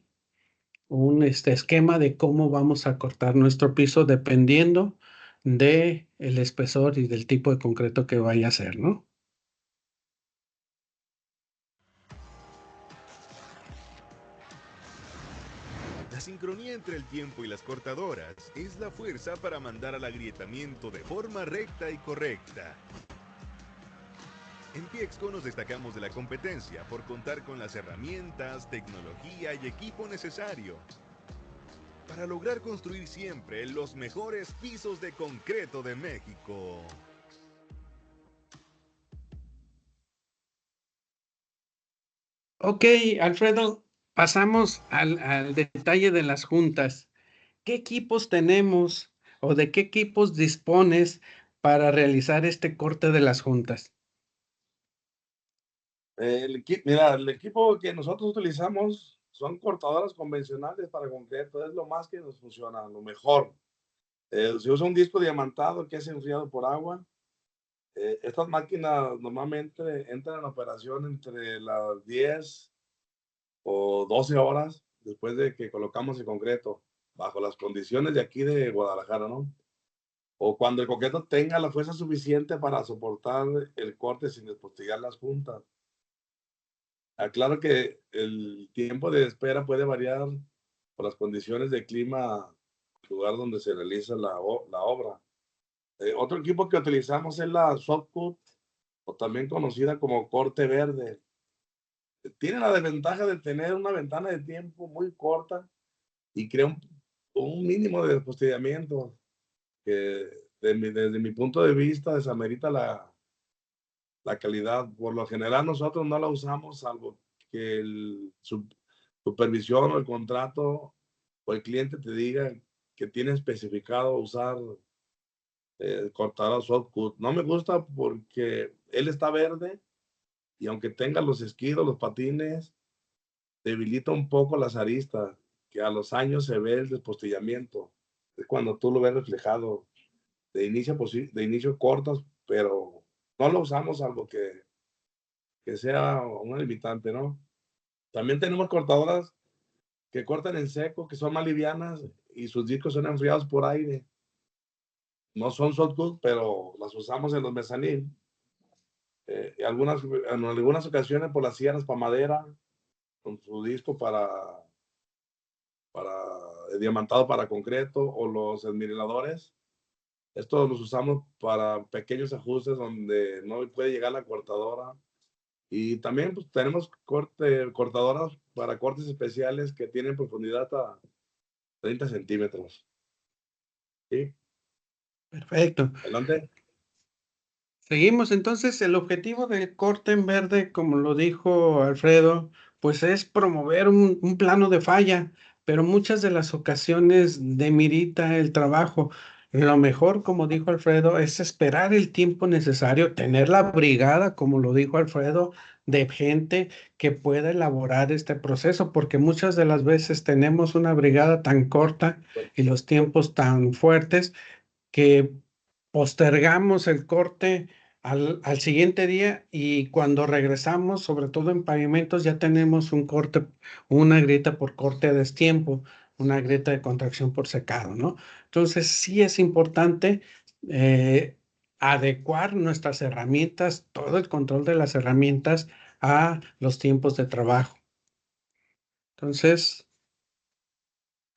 Speaker 3: esquema de cómo vamos a cortar nuestro piso dependiendo de el espesor y del tipo de concreto que vaya a ser, ¿no?
Speaker 4: La sincronía entre el tiempo y las cortadoras es la fuerza para mandar al agrietamiento de forma recta y correcta. En Piexco nos destacamos de la competencia por contar con las herramientas, tecnología y equipo necesario para lograr construir siempre los mejores pisos de concreto de México.
Speaker 3: Ok, Alfredo, pasamos al detalle de las juntas. ¿Qué equipos tenemos o de qué equipos dispones para realizar este corte de las juntas?
Speaker 2: Mira, el equipo que nosotros utilizamos son cortadoras convencionales para concreto, es lo más que nos funciona, lo mejor. Se usa un disco diamantado que es enfriado por agua. Estas máquinas normalmente entran en operación entre las 10 o 12 horas después de que colocamos el concreto, bajo las condiciones de aquí de Guadalajara, ¿no? O cuando el concreto tenga la fuerza suficiente para soportar el corte sin despostigar las juntas. Aclaro que el tiempo de espera puede variar por las condiciones de clima, lugar donde se realiza la obra. Otro equipo que utilizamos es la Softcut, o también conocida como corte verde. Tiene la desventaja de tener una ventana de tiempo muy corta y crea un mínimo de despostillamiento que desde mi punto de vista desamerita la calidad. Por lo general nosotros no la usamos salvo que el supervisión o el contrato o el cliente te diga que tiene especificado usar cortador softcut. No me gusta porque él está verde y aunque tenga los esquidos, los patines, debilita un poco las aristas, que a los años se ve el despostillamiento. Es cuando tú lo ves reflejado. De inicio cortas, pero no lo usamos algo que sea una limitante, ¿no? También tenemos cortadoras que cortan en seco, que son más livianas y sus discos son enfriados por aire. No son softwood, pero las usamos en los mezanín. En algunas ocasiones por las sierras para madera, con su disco para diamantado para concreto, o los esmeriladores. Estos los usamos para pequeños ajustes donde no puede llegar la cortadora. Y también pues, tenemos cortadoras para cortes especiales que tienen profundidad hasta 30 centímetros. ¿Sí?
Speaker 3: Perfecto.
Speaker 2: Adelante.
Speaker 3: Seguimos entonces. El objetivo del corte en verde, como lo dijo Alfredo, pues es promover un plano de falla, pero muchas de las ocasiones demerita el trabajo. Lo mejor, como dijo Alfredo, es esperar el tiempo necesario, tener la brigada, como lo dijo Alfredo, de gente que pueda elaborar este proceso, porque muchas de las veces tenemos una brigada tan corta y los tiempos tan fuertes que postergamos el corte al siguiente día, y cuando regresamos, sobre todo en pavimentos, ya tenemos un corte, una grieta por corte a destiempo, una grieta de contracción por secado, ¿no? Entonces sí es importante adecuar nuestras herramientas, todo el control de las herramientas a los tiempos de trabajo. Entonces,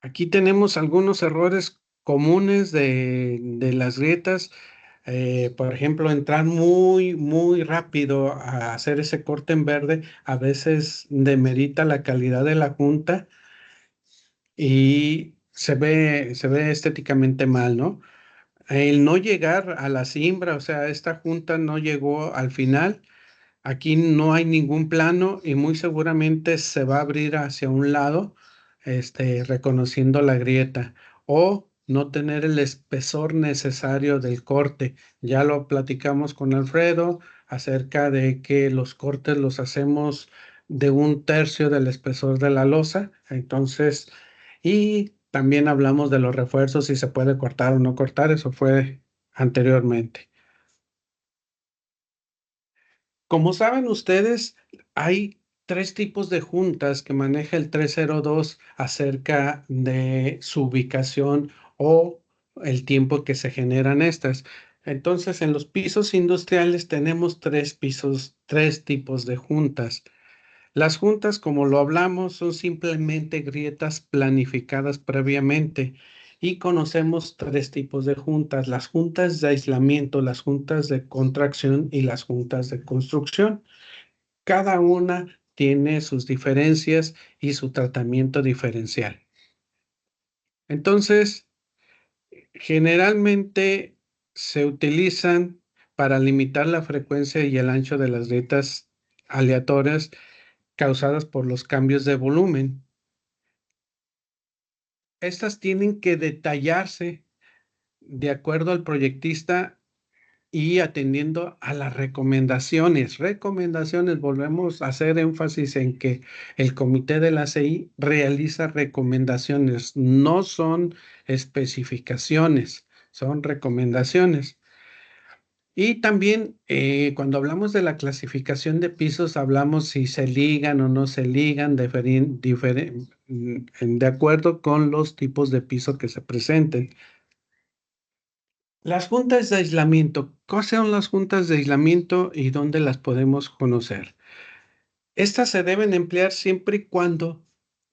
Speaker 3: aquí tenemos algunos errores comunes de las grietas. Por ejemplo, entrar muy rápido a hacer ese corte en verde a veces demerita la calidad de la junta y se ve estéticamente mal, ¿no? El no llegar a la cimbra, o sea, esta junta no llegó al final. Aquí no hay ningún plano y muy seguramente se va a abrir hacia un lado, reconociendo la grieta, o no tener el espesor necesario del corte. Ya lo platicamos con Alfredo acerca de que los cortes los hacemos de 1/3 del espesor de la losa. Entonces, y también hablamos de los refuerzos, si se puede cortar o no cortar, eso fue anteriormente. Como saben ustedes, hay tres tipos de juntas que maneja el 302 acerca de su ubicación o el tiempo que se generan estas. Entonces, en los pisos industriales tenemos tres tipos de juntas. Las juntas, como lo hablamos, son simplemente grietas planificadas previamente, y conocemos tres tipos de juntas: las juntas de aislamiento, las juntas de contracción y las juntas de construcción. Cada una tiene sus diferencias y su tratamiento diferencial. Entonces, generalmente se utilizan para limitar la frecuencia y el ancho de las grietas aleatorias causadas por los cambios de volumen. Estas tienen que detallarse de acuerdo al proyectista y atendiendo a las recomendaciones. Recomendaciones, volvemos a hacer énfasis en que el comité de la CI realiza recomendaciones, no son especificaciones, son recomendaciones. Y también cuando hablamos de la clasificación de pisos, hablamos si se ligan o no se ligan de acuerdo con los tipos de piso que se presenten. Las juntas de aislamiento. ¿Qué son las juntas de aislamiento y dónde las podemos conocer? Estas se deben emplear siempre y cuando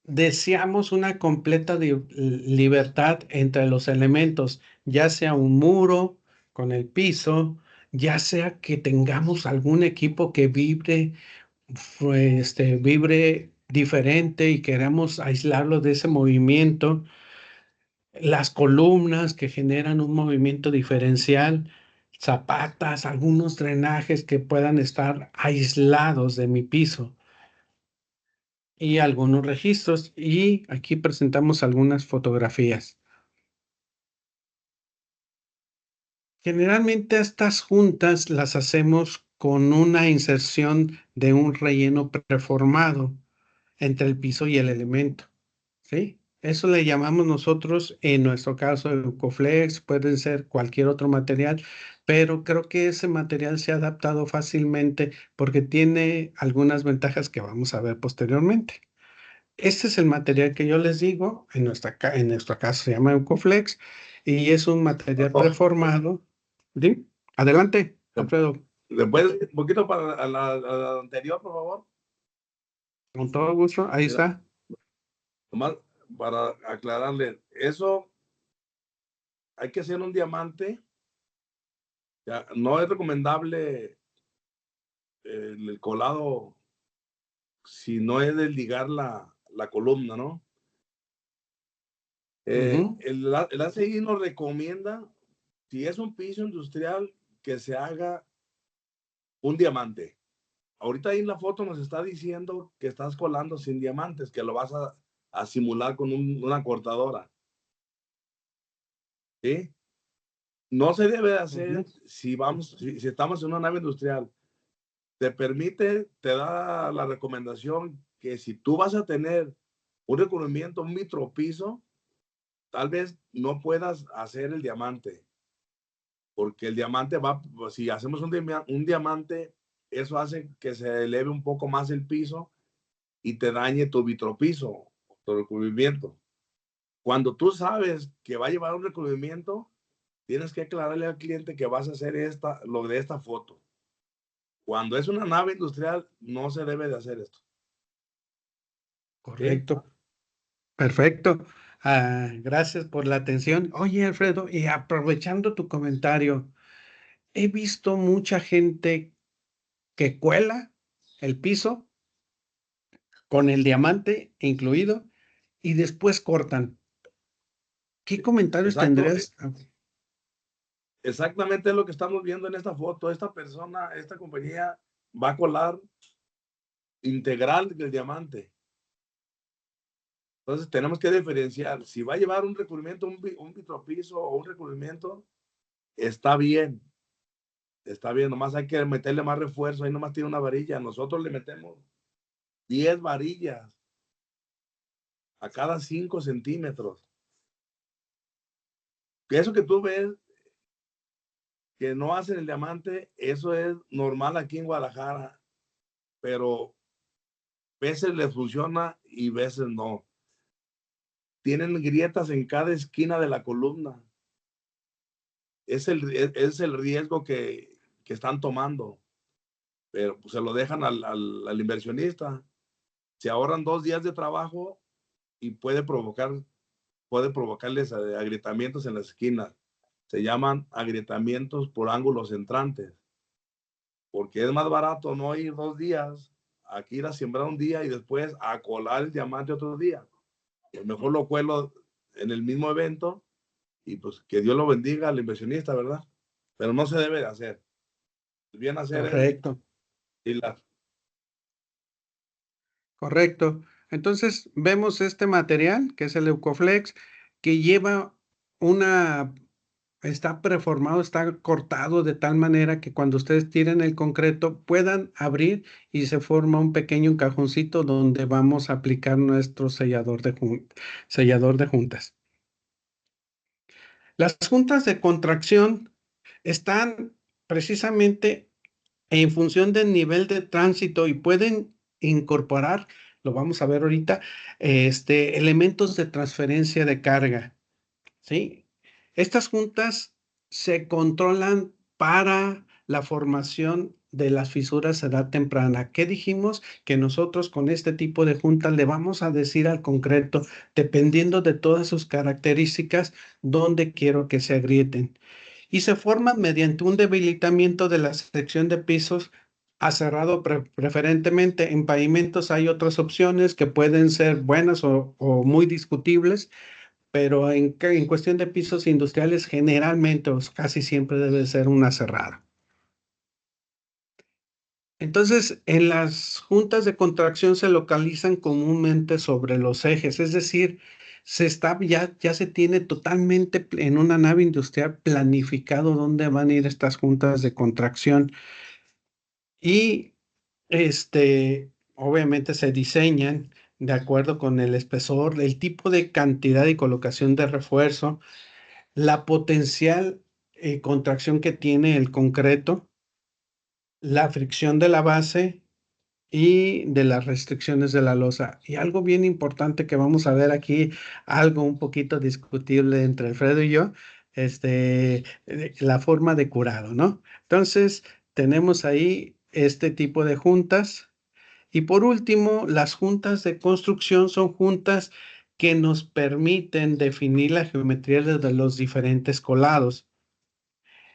Speaker 3: deseamos una completa libertad entre los elementos, ya sea un muro con el piso, ya sea que tengamos algún equipo que vibre diferente y queramos aislarlo de ese movimiento, las columnas que generan un movimiento diferencial, zapatas, algunos drenajes que puedan estar aislados de mi piso y algunos registros. Y aquí presentamos algunas fotografías. Generalmente estas juntas las hacemos con una inserción de un relleno preformado entre el piso y el elemento, ¿sí? Eso le llamamos nosotros, en nuestro caso, Eucoflex, pueden ser cualquier otro material, pero creo que ese material se ha adaptado fácilmente porque tiene algunas ventajas que vamos a ver posteriormente. Este es el material que yo les digo, en nuestro caso se llama Eucoflex y es un material preformado. ¿Sí? Adelante, Alfredo.
Speaker 2: Después, un poquito para a la anterior, por favor.
Speaker 3: Con todo gusto, ahí
Speaker 2: Mira,
Speaker 3: está.
Speaker 2: nomás para aclararle, eso hay que hacer un diamante. Ya, no es recomendable el colado si no es de ligar la columna, ¿no? El ACI nos recomienda, si es un piso industrial, que se haga un diamante. Ahorita ahí en la foto nos está diciendo que estás colando sin diamantes, que lo vas a simular con una cortadora. ¿Sí? No se debe hacer si estamos en una nave industrial. Te permite, te da la recomendación que si tú vas a tener un recubrimiento, un vitropiso, tal vez no puedas hacer el diamante, porque el diamante si hacemos un diamante, eso hace que se eleve un poco más el piso y te dañe tu vitropiso, tu recubrimiento. Cuando tú sabes que va a llevar un recubrimiento, tienes que aclararle al cliente que vas a hacer lo de esta foto. Cuando es una nave industrial, no se debe de hacer esto.
Speaker 3: Correcto. ¿Sí? Perfecto. Gracias por la atención. Oye, Alfredo, y aprovechando tu comentario, he visto mucha gente que cuela el piso con el diamante incluido y después cortan. ¿Qué comentarios
Speaker 2: Exacto.
Speaker 3: tendrías?
Speaker 2: Exactamente es lo que estamos viendo en esta foto. Esta persona, esta compañía va a colar integral del diamante. Entonces tenemos que diferenciar. Si va a llevar un recubrimiento, un vitropiso o un recubrimiento, está bien. Está bien, nomás hay que meterle más refuerzo. Ahí nomás tiene una varilla. Nosotros le metemos 10 varillas a cada 5 centímetros. Eso que tú ves que no hacen el diamante, eso es normal aquí en Guadalajara, pero veces les funciona y veces no. Tienen grietas en cada esquina de la columna. Es el riesgo que están tomando, pero pues, se lo dejan al inversionista. Se ahorran 2 días de trabajo y puede provocarles agrietamientos en las esquinas. Se llaman agrietamientos por ángulos entrantes, porque es más barato no ir 2 días, aquí ir a sembrar un día y después a colar el diamante otro día. Mejor lo cuelo en el mismo evento y pues que Dios lo bendiga al inversionista, ¿verdad? Pero no se debe de hacer. Bien hacer
Speaker 3: Correcto. Correcto. Entonces vemos este material que es el Eucoflex que lleva una está preformado, está cortado de tal manera que cuando ustedes tiren el concreto puedan abrir y se forma un pequeño cajoncito donde vamos a aplicar nuestro sellador de juntas. Las juntas de contracción están precisamente en función del nivel de tránsito y pueden incorporar, lo vamos a ver ahorita, elementos de transferencia de carga, ¿sí? Estas juntas se controlan para la formación de las fisuras a edad temprana. ¿Qué dijimos? Que nosotros con este tipo de juntas le vamos a decir al concreto, dependiendo de todas sus características, dónde quiero que se agrieten. Y se forman mediante un debilitamiento de la sección de pisos aserrado preferentemente. En pavimentos hay otras opciones que pueden ser buenas o muy discutibles, pero en cuestión de pisos industriales generalmente o casi siempre debe ser una cerrada. Entonces, en las juntas de contracción se localizan comúnmente sobre los ejes, es decir, ya se tiene totalmente en una nave industrial planificado dónde van a ir estas juntas de contracción y obviamente se diseñan de acuerdo con el espesor, el tipo de cantidad y colocación de refuerzo, la potencial contracción que tiene el concreto, la fricción de la base y de las restricciones de la losa. Y algo bien importante que vamos a ver aquí, algo un poquito discutible entre Alfredo y yo, la forma de curado, ¿no? Entonces, tenemos ahí este tipo de juntas. Y por último, las juntas de construcción son juntas que nos permiten definir la geometría de los diferentes colados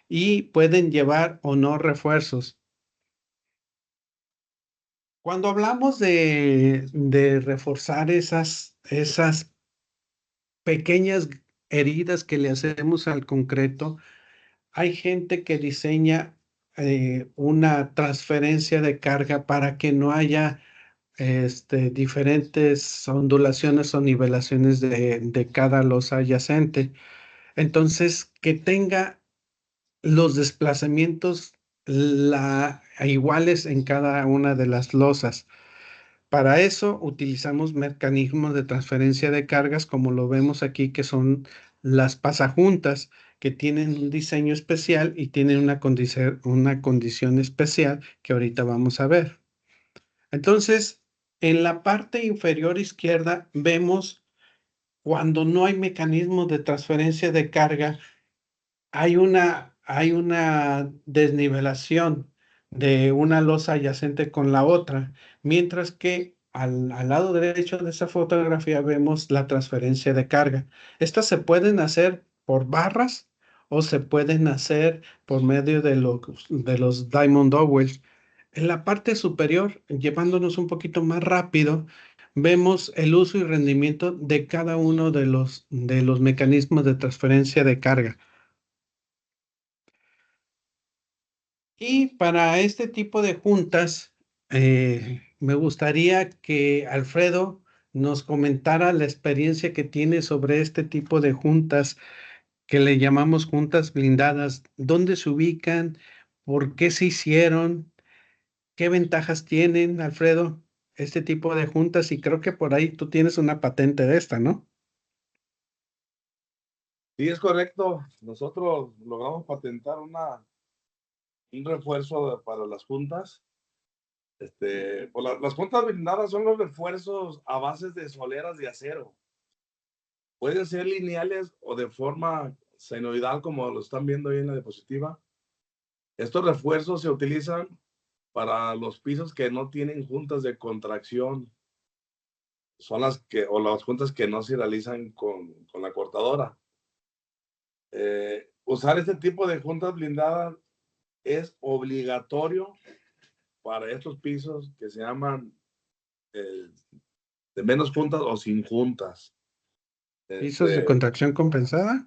Speaker 3: y pueden llevar o no refuerzos. Cuando hablamos de reforzar esas pequeñas heridas que le hacemos al concreto, hay gente que diseña una transferencia de carga para que no haya diferentes ondulaciones o nivelaciones de cada losa adyacente. Entonces, que tenga los desplazamientos iguales en cada una de las losas. Para eso utilizamos mecanismos de transferencia de cargas, como lo vemos aquí, que son las pasajuntas, que tienen un diseño especial y tienen una condición especial que ahorita vamos a ver. Entonces, en la parte inferior izquierda vemos cuando no hay mecanismo de transferencia de carga, hay una desnivelación de una losa adyacente con la otra, mientras que al lado derecho de esa fotografía vemos la transferencia de carga. Estas se pueden hacer por barras o se pueden hacer por medio de los diamond dowels. En la parte superior, llevándonos un poquito más rápido, vemos el uso y rendimiento de cada uno de los mecanismos de transferencia de carga. Y para este tipo de juntas, me gustaría que Alfredo nos comentara la experiencia que tiene sobre este tipo de juntas que le llamamos juntas blindadas, dónde se ubican, por qué se hicieron, qué ventajas tienen, Alfredo, este tipo de juntas, y creo que por ahí tú tienes una patente de esta, ¿no?
Speaker 2: Sí, es correcto. Nosotros logramos patentar un refuerzo para las juntas. Las juntas blindadas son los refuerzos a base de soleras de acero. Pueden ser lineales o de forma senoidal, como lo están viendo ahí en la diapositiva. Estos refuerzos se utilizan para los pisos que no tienen juntas de contracción. Son las juntas que no se realizan con la cortadora. Usar este tipo de juntas blindadas es obligatorio para estos pisos que se llaman de menos juntas o sin juntas.
Speaker 3: ¿Pisos de contracción compensada?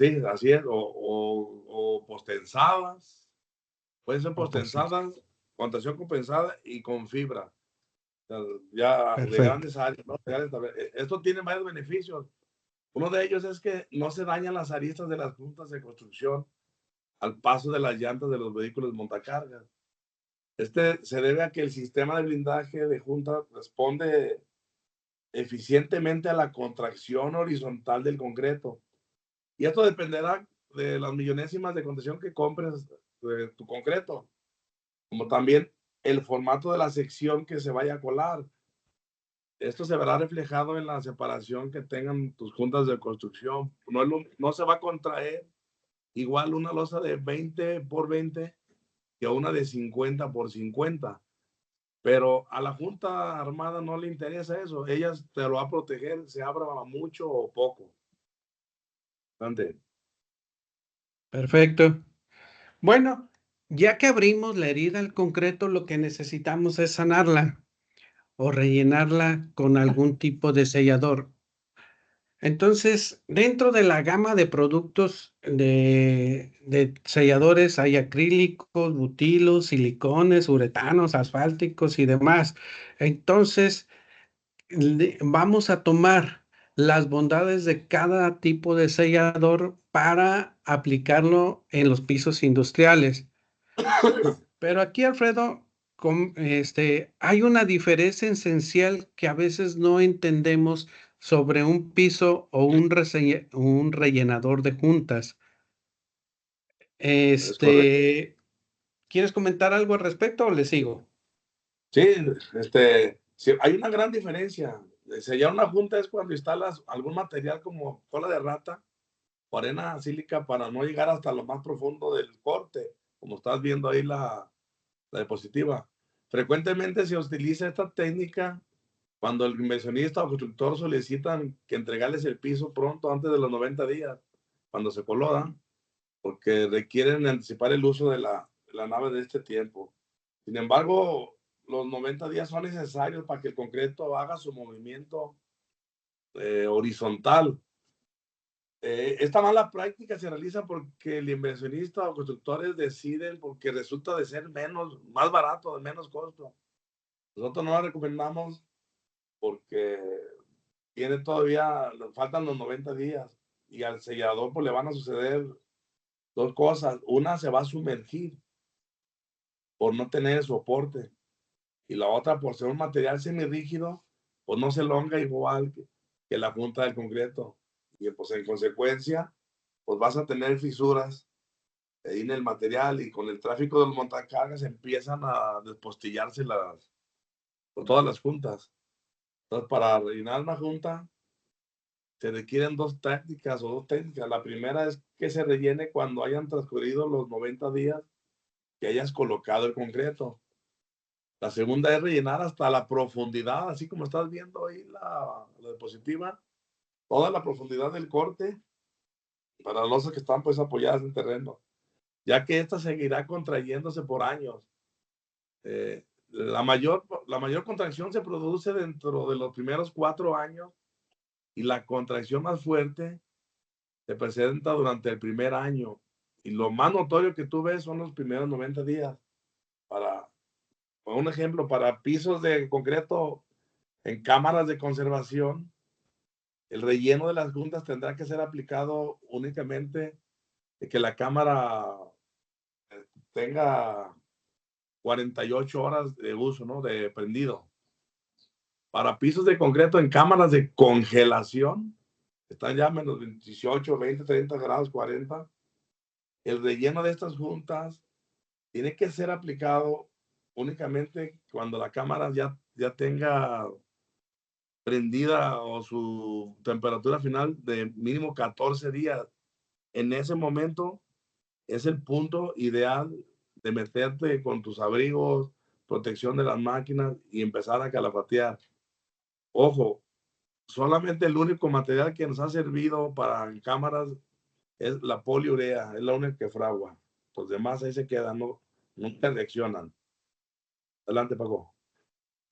Speaker 2: Sí, así es, o postensadas. Pueden ser postensadas, contracción compensada y con fibra. O sea, ya
Speaker 3: Perfecto.
Speaker 2: de grandes áreas, ¿no? Esto tiene varios beneficios. Uno de ellos es que no se dañan las aristas de las juntas de construcción al paso de las llantas de los vehículos montacargas. Este se debe a que el sistema de blindaje de junta responde eficientemente a la contracción horizontal del concreto. Y esto dependerá de las millonésimas de contención que compres de tu concreto, como también el formato de la sección que se vaya a colar. Esto se verá reflejado en la separación que tengan tus juntas de construcción. No se va a contraer igual una losa de 20 por 20 que una de 50 por 50. Pero a la Junta Armada no le interesa eso. Ella te lo va a proteger, se abra mucho o poco. Ante.
Speaker 3: Perfecto. Bueno, ya que abrimos la herida al concreto, lo que necesitamos es sanarla o rellenarla con algún tipo de sellador. Entonces, dentro de la gama de productos de selladores hay acrílicos, butilos, silicones, uretanos, asfálticos y demás. Entonces, vamos a tomar las bondades de cada tipo de sellador para aplicarlo en los pisos industriales. Pero aquí, Alfredo, hay una diferencia esencial que a veces no entendemos sobre un piso o un rellenador de juntas.
Speaker 2: Es correcto.
Speaker 3: ¿Quieres comentar algo al respecto o le sigo?
Speaker 2: Sí, sí, hay una gran diferencia. Sellar una junta es cuando instalas algún material como cola de rata o arena sílica para no llegar hasta lo más profundo del corte, como estás viendo ahí la diapositiva. Frecuentemente se utiliza esta técnica cuando el inversionista o constructor solicitan que entregarles el piso pronto antes de los 90 días, cuando se colodan, porque requieren anticipar el uso de la nave de este tiempo. Sin embargo, los 90 días son necesarios para que el concreto haga su movimiento horizontal. Esta mala práctica se realiza porque el inversionista o constructores deciden porque resulta de ser más barato, de menos costo. Nosotros no la recomendamos porque faltan los 90 días y al sellador pues le van a suceder dos cosas. Una, se va a sumergir por no tener soporte, y la otra, por ser un material semirrígido, pues no se elonga igual que la junta del concreto. Y pues en consecuencia, pues vas a tener fisuras ahí en el material, y con el tráfico de los montacargas empiezan a despostillarse todas las juntas. Entonces, para rellenar una junta, se requieren dos tácticas o dos técnicas. La primera es que se rellene cuando hayan transcurrido los 90 días que hayas colocado el concreto. La segunda es rellenar hasta la profundidad, así como estás viendo ahí la diapositiva, toda la profundidad del corte para las losas que están pues apoyadas en terreno, ya que esta seguirá contrayéndose por años. La mayor contracción se produce dentro de los primeros 4 años, y la contracción más fuerte se presenta durante el primer año. Y lo más notorio que tú ves son los primeros 90 días. Por un ejemplo, para pisos de concreto en cámaras de conservación, el relleno de las juntas tendrá que ser aplicado únicamente de que la cámara tenga 48 horas de uso, ¿no? De prendido. Para pisos de concreto en cámaras de congelación, están ya menos 18, 20, 30 grados, 40. El relleno de estas juntas tiene que ser aplicado únicamente cuando la cámara ya tenga prendida o su temperatura final de mínimo 14 días. En ese momento es el punto ideal de meterte con tus abrigos, protección de las máquinas y empezar a calafatear. Ojo, solamente el único material que nos ha servido para cámaras es la poliurea, es la única que fragua. Los demás ahí se quedan, nunca reaccionan. Adelante, Paco.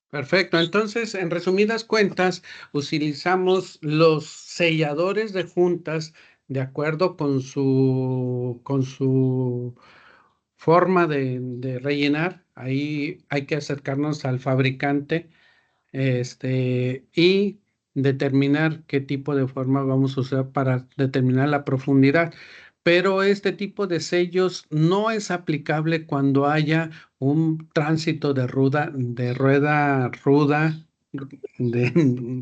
Speaker 3: Perfecto. Entonces, en resumidas cuentas, utilizamos los selladores de juntas de acuerdo con su forma de rellenar. Ahí hay que acercarnos al fabricante, y determinar qué tipo de forma vamos a usar para determinar la profundidad. Pero este tipo de sellos no es aplicable cuando haya un tránsito de rueda de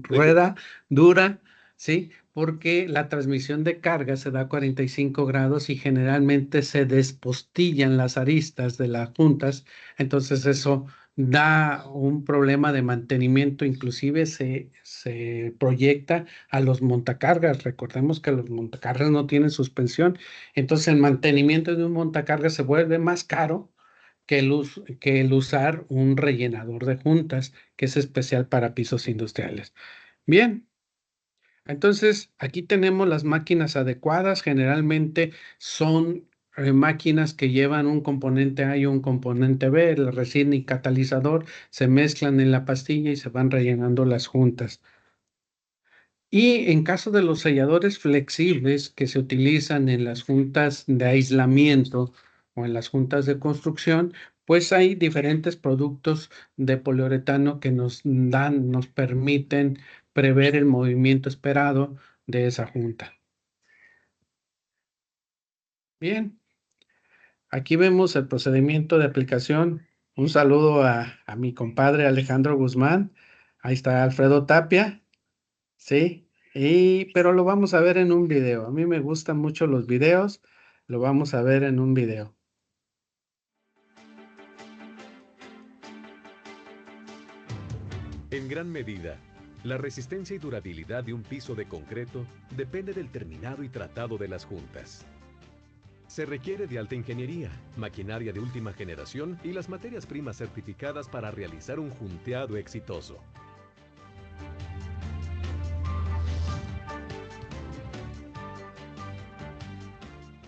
Speaker 3: rueda dura, ¿sí? Porque la transmisión de carga se da a 45 grados y generalmente se despostillan las aristas de las juntas, entonces eso da un problema de mantenimiento, inclusive se proyecta a los montacargas. Recordemos que los montacargas no tienen suspensión, entonces el mantenimiento de un montacargas se vuelve más caro que el usar un rellenador de juntas, que es especial para pisos industriales. Bien, entonces aquí tenemos las máquinas adecuadas. Generalmente son máquinas que llevan un componente A y un componente B, el resina y catalizador, se mezclan en la pastilla y se van rellenando las juntas. Y en caso de los selladores flexibles que se utilizan en las juntas de aislamiento o en las juntas de construcción, pues hay diferentes productos de poliuretano que nos permiten prever el movimiento esperado de esa junta. Bien, aquí vemos el procedimiento de aplicación. Un saludo a mi compadre Alejandro Guzmán. Ahí está Alfredo Tapia. Sí, pero lo vamos a ver en un video. A mí me gustan mucho los videos. Lo vamos a ver en un video.
Speaker 5: En gran medida, la resistencia y durabilidad de un piso de concreto depende del terminado y tratado de las juntas. Se requiere de alta ingeniería, maquinaria de última generación y las materias primas certificadas para realizar un junteado exitoso.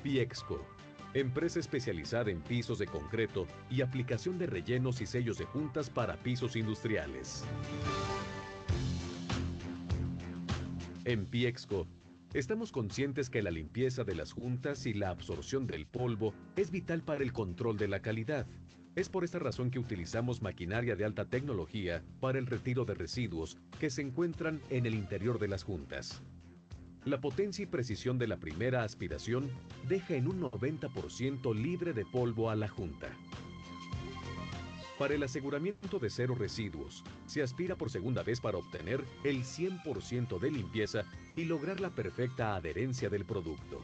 Speaker 5: Piexco, empresa especializada en pisos de concreto y aplicación de rellenos y sellos de juntas para pisos industriales. En Piexco, estamos conscientes que la limpieza de las juntas y la absorción del polvo es vital para el control de la calidad. Es por esta razón que utilizamos maquinaria de alta tecnología para el retiro de residuos que se encuentran en el interior de las juntas. La potencia y precisión de la primera aspiración deja en un 90% libre de polvo a la junta. Para el aseguramiento de cero residuos, se aspira por segunda vez para obtener el 100% de limpieza y lograr la perfecta adherencia del producto.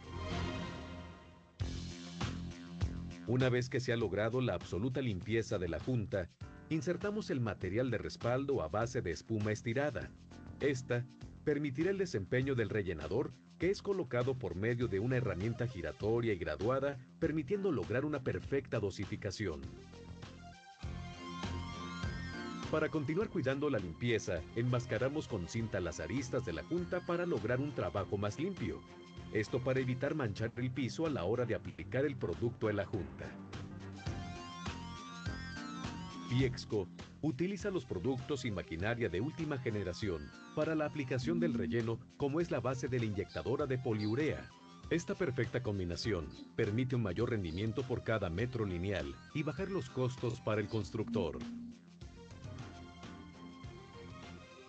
Speaker 5: Una vez que se ha logrado la absoluta limpieza de la junta, insertamos el material de respaldo a base de espuma estirada. Esta permitirá el desempeño del rellenador, que es colocado por medio de una herramienta giratoria y graduada, permitiendo lograr una perfecta dosificación. Para continuar cuidando la limpieza, enmascaramos con cinta las aristas de la junta para lograr un trabajo más limpio. Esto para evitar manchar el piso a la hora de aplicar el producto en la junta. Piexco utiliza los productos y maquinaria de última generación para la aplicación del relleno, como es la base de la inyectadora de poliurea. Esta perfecta combinación permite un mayor rendimiento por cada metro lineal y bajar los costos para el constructor.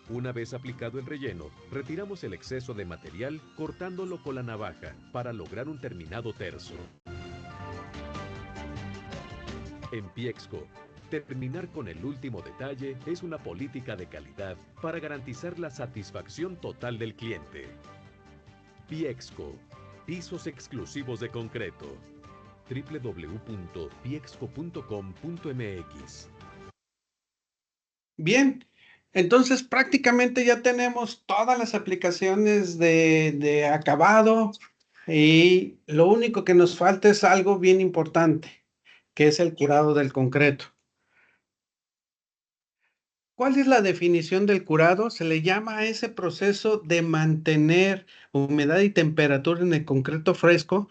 Speaker 5: Una vez aplicado el relleno, retiramos el exceso de material cortándolo con la navaja para lograr un terminado terso. En Piexco, terminar con el último detalle es una política de calidad para garantizar la satisfacción total del cliente. Piexco, pisos exclusivos de concreto. www.piexco.com.mx.
Speaker 3: Bien, entonces prácticamente ya tenemos todas las aplicaciones de acabado y lo único que nos falta es algo bien importante, que es el curado del concreto. ¿Cuál es la definición del curado? Se le llama a ese proceso de mantener humedad y temperatura en el concreto fresco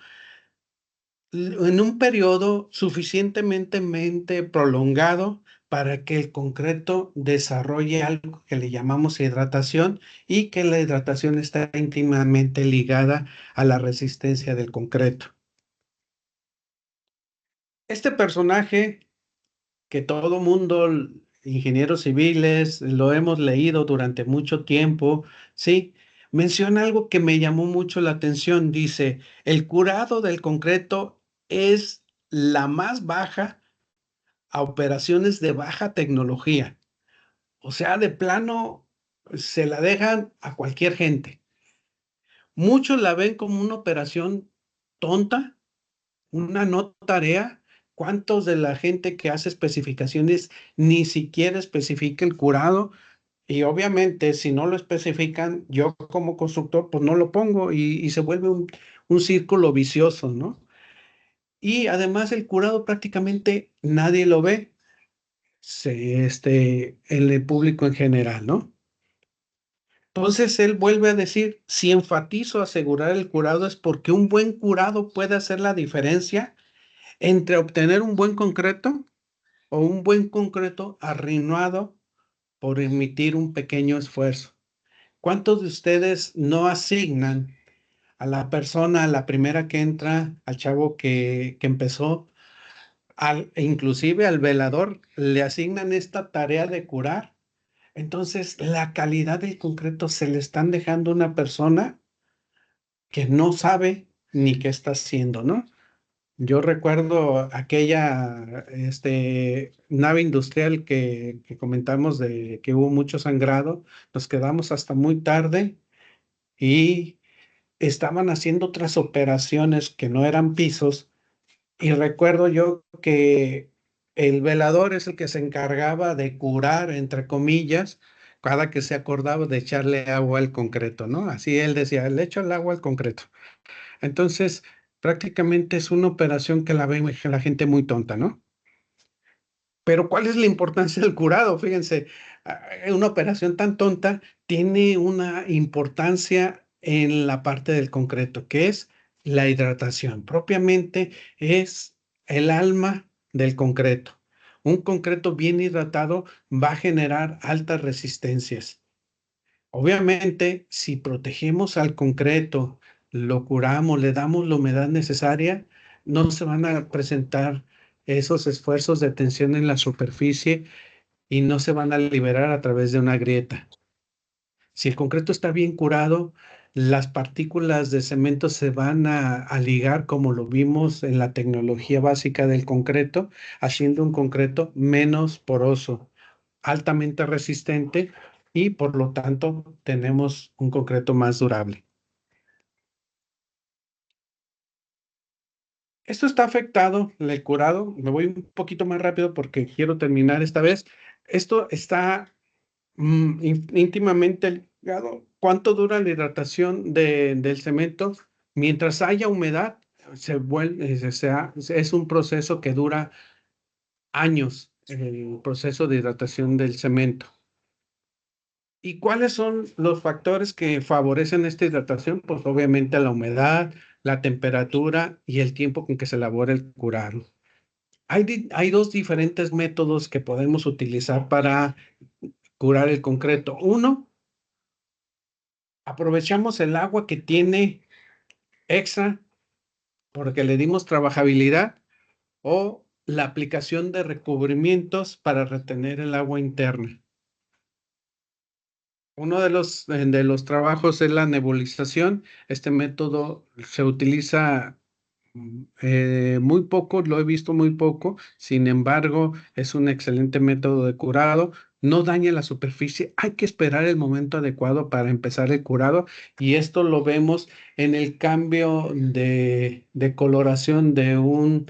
Speaker 3: en un periodo suficientemente prolongado para que el concreto desarrolle algo que le llamamos hidratación y que la hidratación está íntimamente ligada a la resistencia del concreto. Este personaje que todo mundo ingenieros civiles, lo hemos leído durante mucho tiempo, ¿sí? Menciona algo que me llamó mucho la atención. Dice, el curado del concreto es la más baja a operaciones de baja tecnología. O sea, de plano se la dejan a cualquier gente. Muchos la ven como una operación tonta, una no tarea. ¿Cuántos de la gente que hace especificaciones ni siquiera especifica el curado? Y obviamente, si no lo especifican, yo como constructor, pues no lo pongo y se vuelve un círculo vicioso, ¿no? Y además el curado prácticamente nadie lo ve, en el público en general, ¿no? Entonces él vuelve a decir, si enfatizo asegurar el curado es porque un buen curado puede hacer la diferencia entre obtener un buen concreto o un buen concreto arruinado por emitir un pequeño esfuerzo. ¿Cuántos de ustedes no asignan a la persona, a la primera que entra, al chavo que empezó, inclusive al velador, le asignan esta tarea de curar? Entonces, la calidad del concreto se le están dejando a una persona que no sabe ni qué está haciendo, ¿no? Yo recuerdo aquella nave industrial que comentamos de que hubo mucho sangrado, nos quedamos hasta muy tarde y estaban haciendo otras operaciones que no eran pisos, y recuerdo yo que el velador es el que se encargaba de curar, entre comillas, cada que se acordaba de echarle agua al concreto, ¿no? Así él decía, le echo el agua al concreto. Entonces, prácticamente es una operación que la ve la gente muy tonta, ¿no? Pero ¿cuál es la importancia del curado? Fíjense, una operación tan tonta tiene una importancia en la parte del concreto, que es la hidratación. Propiamente es el alma del concreto. Un concreto bien hidratado va a generar altas resistencias. Obviamente, si protegemos al concreto, lo curamos, le damos la humedad necesaria, no se van a presentar esos esfuerzos de tensión en la superficie y no se van a liberar a través de una grieta. Si el concreto está bien curado, las partículas de cemento se van a ligar como lo vimos en la tecnología básica del concreto, haciendo un concreto menos poroso, altamente resistente y por lo tanto tenemos un concreto más durable. Esto está afectado, el curado, me voy un poquito más rápido porque quiero terminar esta vez. Esto está íntimamente ligado. ¿Cuánto dura la hidratación del cemento? Mientras haya humedad, es un proceso que dura años, el proceso de hidratación del cemento. ¿Y cuáles son los factores que favorecen esta hidratación? Pues obviamente la humedad, la temperatura y el tiempo con que se elabora el curado. Hay dos diferentes métodos que podemos utilizar para curar el concreto. Uno, aprovechamos el agua que tiene extra porque le dimos trabajabilidad, o la aplicación de recubrimientos para retener el agua interna. Uno de los trabajos es la nebulización. Este método se utiliza muy poco, lo he visto muy poco. Sin embargo, es un excelente método de curado. No daña la superficie. Hay que esperar el momento adecuado para empezar el curado. Y esto lo vemos en el cambio de coloración de un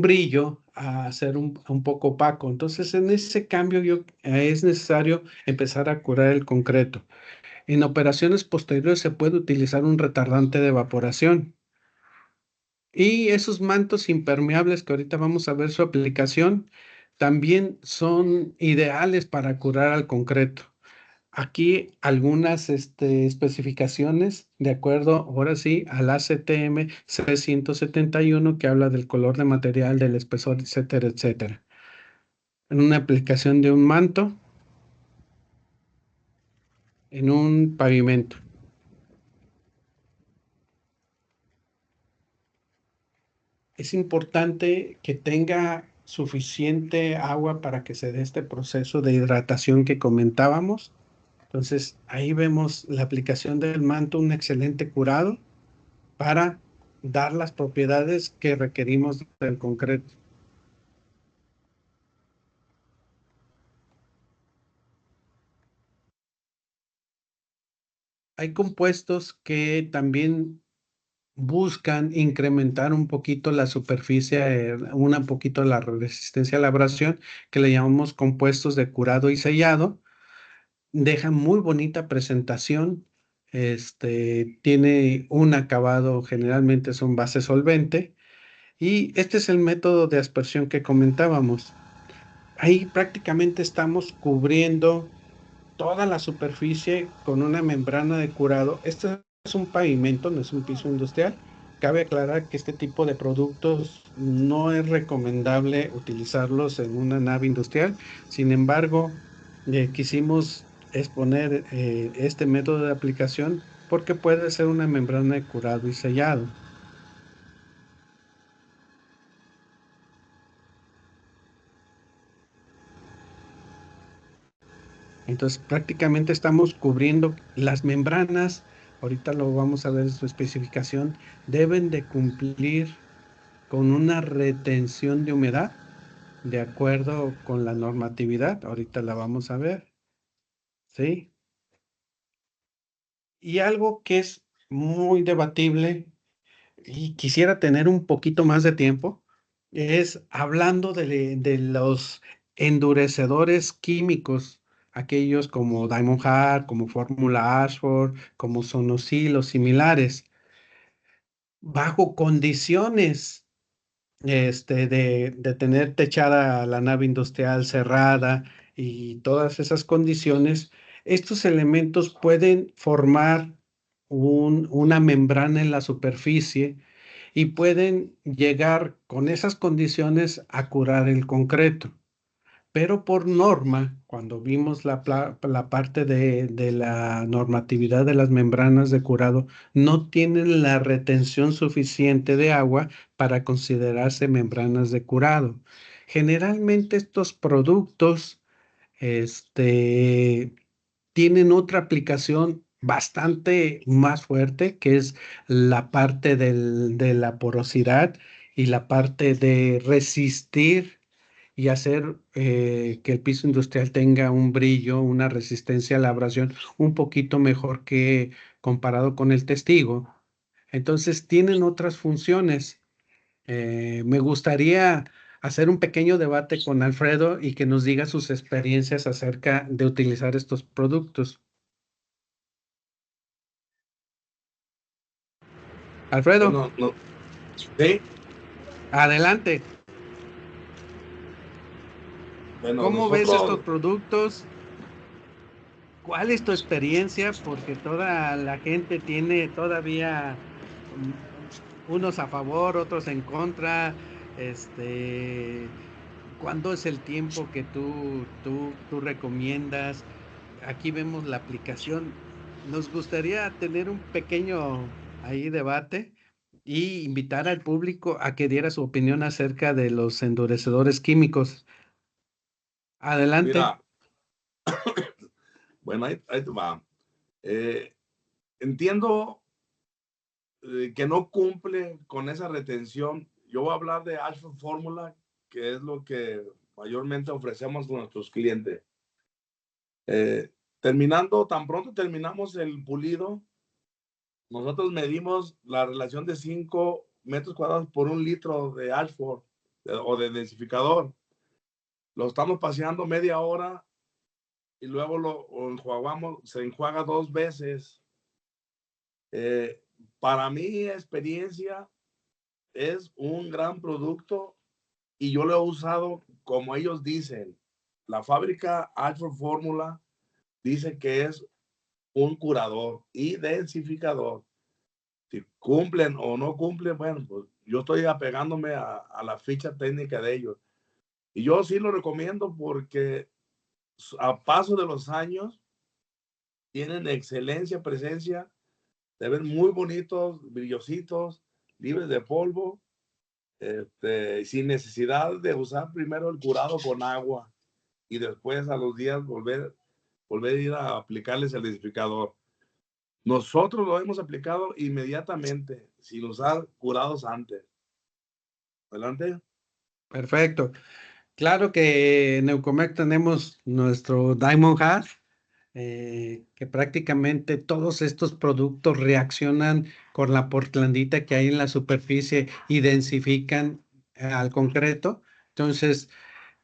Speaker 3: brillo a ser un poco opaco. Entonces, en ese cambio es necesario empezar a curar el concreto. En operaciones posteriores se puede utilizar un retardante de evaporación. Y esos mantos impermeables que ahorita vamos a ver su aplicación, también son ideales para curar al concreto. Aquí algunas especificaciones, de acuerdo, ahora sí, al ACTM C171, que habla del color de material, del espesor, etcétera, etcétera. En una aplicación de un manto en un pavimento. Es importante que tenga suficiente agua para que se dé este proceso de hidratación que comentábamos. Entonces, ahí vemos la aplicación del manto, un excelente curado para dar las propiedades que requerimos del concreto. Hay compuestos que también buscan incrementar un poquito la superficie, un poquito la resistencia a la abrasión, que le llamamos compuestos de curado y sellado. Deja muy bonita presentación. Tiene un acabado, generalmente son base solvente, y este es el método de aspersión que comentábamos. Ahí prácticamente estamos cubriendo toda la superficie con una membrana de curado. Este es un pavimento, no es un piso industrial. Cabe aclarar que este tipo de productos no es recomendable utilizarlos en una nave industrial. Sin embargo, quisimos exponer este método de aplicación porque puede ser una membrana de curado y sellado. Entonces, prácticamente estamos cubriendo las membranas. Ahorita lo vamos a ver en su especificación. Deben de cumplir con una retención de humedad de acuerdo con la normatividad. Ahorita la vamos a ver. ¿Sí? Y algo que es muy debatible y quisiera tener un poquito más de tiempo es hablando de los endurecedores químicos, aquellos como Diamond Hard, como Fórmula Ashford, como Sonosil o similares, bajo condiciones de tener techada la nave industrial cerrada y todas esas condiciones, estos elementos pueden formar una membrana en la superficie y pueden llegar con esas condiciones a curar el concreto. Pero por norma, cuando vimos la parte de la normatividad de las membranas de curado, no tienen la retención suficiente de agua para considerarse membranas de curado. Generalmente estos productos tienen otra aplicación bastante más fuerte, que es la parte de la porosidad y la parte de resistir y hacer que el piso industrial tenga un brillo, una resistencia a la abrasión un poquito mejor que comparado con el testigo. Entonces tienen otras funciones. Me gustaría hacer un pequeño debate con Alfredo y que nos diga sus experiencias acerca de utilizar estos productos. Alfredo,
Speaker 2: Bueno, no, sí,
Speaker 3: adelante.
Speaker 2: bueno,
Speaker 3: ¿Cómo ves estos
Speaker 2: nosotros,
Speaker 3: productos? ¿Cuál es tu experiencia? Porque toda la gente tiene todavía unos a favor, otros en contra. ¿Cuándo es el tiempo que tú recomiendas? Aquí vemos la aplicación. Nos gustaría tener un pequeño ahí debate y invitar al público a que diera su opinión acerca de los endurecedores químicos. Adelante.
Speaker 2: mira, bueno, ahí te va. Eh, entiendo que no cumple con esa retención. Yo voy a hablar de Ashford Fórmula, que es lo que mayormente ofrecemos con nuestros clientes. Tan pronto terminamos el pulido, nosotros medimos la relación de 5 metros cuadrados por 1 litro de Ashford o de densificador. Lo estamos paseando media hora y luego lo enjuagamos, se enjuaga 2 veces. Para mi experiencia es un gran producto y yo lo he usado como ellos dicen. La fábrica Ashford Fórmula dice que es un curador y densificador. Si cumplen o no cumplen, bueno, pues yo estoy apegándome a la ficha técnica de ellos. Y yo sí lo recomiendo porque a paso de los años tienen excelencia, presencia, se ven muy bonitos, brillositos, libres de polvo. sin necesidad de usar primero el curado con agua y después a los días volver a ir a aplicarles el desificador. Nosotros lo hemos aplicado inmediatamente, sin usar curados antes. Adelante.
Speaker 3: Perfecto. Claro que en Eucomec tenemos nuestro Diamond Hat, que prácticamente todos estos productos reaccionan con la portlandita que hay en la superficie y densifican al concreto. Entonces,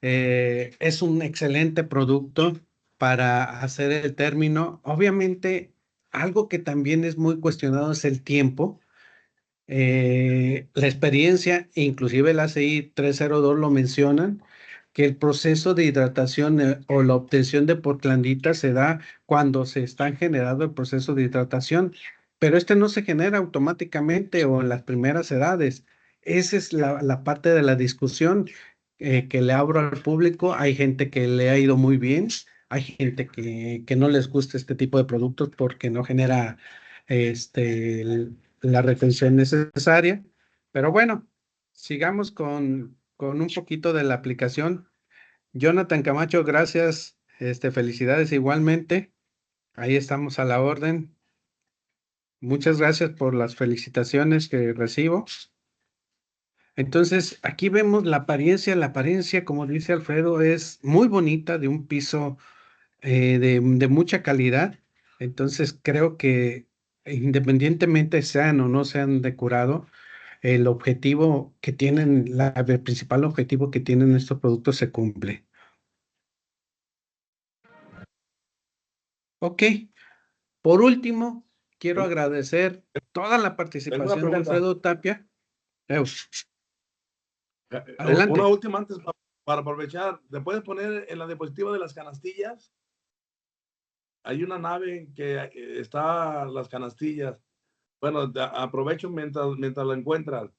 Speaker 3: es un excelente producto para hacer el término. Obviamente, algo que también es muy cuestionado es el tiempo. La experiencia, inclusive el ACI 302 lo mencionan, que el proceso de hidratación o la obtención de portlandita se da cuando se está generando el proceso de hidratación, pero este no se genera automáticamente o en las primeras edades. Esa es la parte de la discusión que le abro al público. Hay gente que le ha ido muy bien, hay gente que no les gusta este tipo de productos porque no genera la retención necesaria. Pero bueno, sigamos con un poquito de la aplicación. Jonathan Camacho, gracias. Felicidades igualmente. Ahí estamos a la orden. Muchas gracias por las felicitaciones que recibo. Entonces, aquí vemos la apariencia. La apariencia, como dice Alfredo, es muy bonita, de un piso de mucha calidad. Entonces, creo que independientemente sean o no sean de curado, el objetivo que tienen, el principal objetivo que tienen estos productos se cumple. Ok, por último, quiero agradecer toda la
Speaker 2: Tengo una
Speaker 3: participación de
Speaker 2: pregunta.
Speaker 3: Alfredo Tapia.
Speaker 2: Una
Speaker 3: Adelante.
Speaker 2: última antes para aprovechar. ¿Te puedes poner en la diapositiva de las canastillas? Hay una nave que está las canastillas. Bueno, aprovecho mientras la encuentras.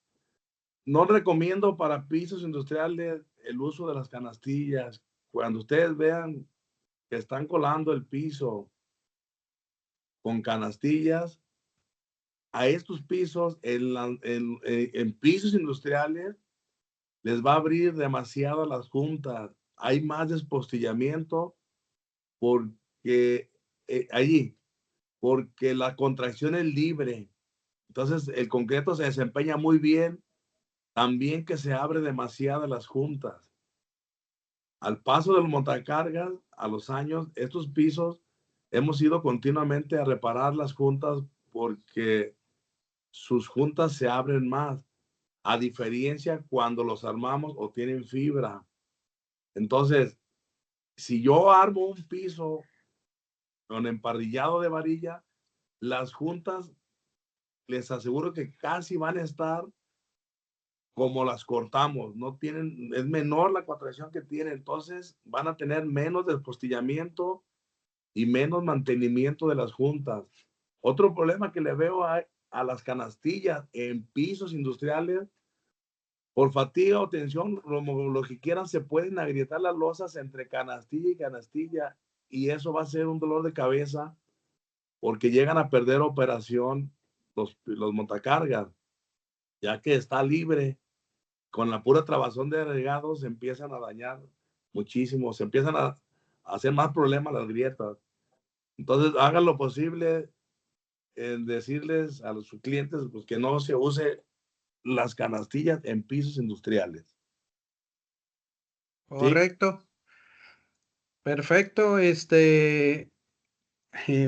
Speaker 2: No recomiendo para pisos industriales el uso de las canastillas. Cuando ustedes vean que están colando el piso con canastillas, a estos pisos, en pisos industriales, les va a abrir demasiado las juntas. Hay más despostillamiento porque allí, porque la contracción es libre. Entonces, el concreto se desempeña muy bien. También que se abre demasiado las juntas. Al paso de los montacargas, a los años, estos pisos hemos ido continuamente a reparar las juntas porque sus juntas se abren más, a diferencia cuando los armamos o tienen fibra. Entonces, si yo armo un piso con emparrillado de varilla, las juntas, les aseguro que casi van a estar como las cortamos, no tienen, es menor la contracción que tienen, entonces van a tener menos despostillamiento y menos mantenimiento de las juntas. Otro problema que le veo a las canastillas en pisos industriales, por fatiga o tensión, lo que quieran, se pueden agrietar las losas entre canastilla y canastilla y eso va a ser un dolor de cabeza porque llegan a perder operación los montacargas, ya que está libre. Con la pura trabazón de agregados se empiezan a dañar muchísimo, se empiezan a hacer más problemas las grietas. Entonces, hagan lo posible en decirles a sus clientes pues, que no se use las canastillas en pisos industriales.
Speaker 3: Correcto. ¿Sí? Perfecto.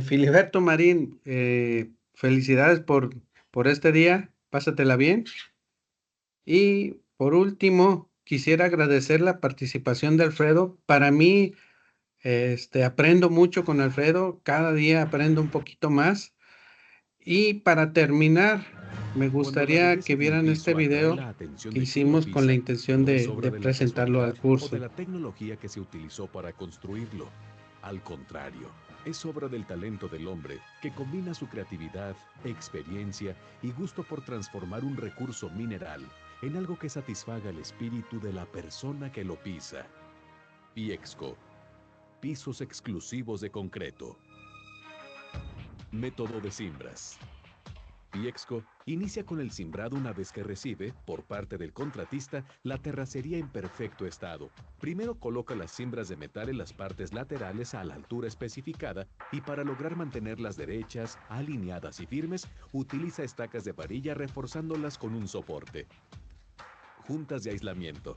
Speaker 3: Filiberto Marín, felicidades por este día. Pásatela bien. Y por último, quisiera agradecer la participación de Alfredo. Para mí, aprendo mucho con Alfredo. Cada día aprendo un poquito más. Y para terminar, me gustaría que vieran este video que hicimos con la intención de presentarlo al curso.
Speaker 5: O de la tecnología que se utilizó para construirlo. Al contrario, es obra del talento del hombre que combina su creatividad, experiencia y gusto por transformar un recurso mineral en algo que satisfaga el espíritu de la persona que lo pisa. Piexco. Pisos exclusivos de concreto. Método de Simbras. Piexco inicia con el cimbrado una vez que recibe, por parte del contratista, la terracería en perfecto estado. Primero coloca las cimbras de metal en las partes laterales a la altura especificada y para lograr mantenerlas derechas, alineadas y firmes, utiliza estacas de varilla reforzándolas con un soporte. Juntas de aislamiento.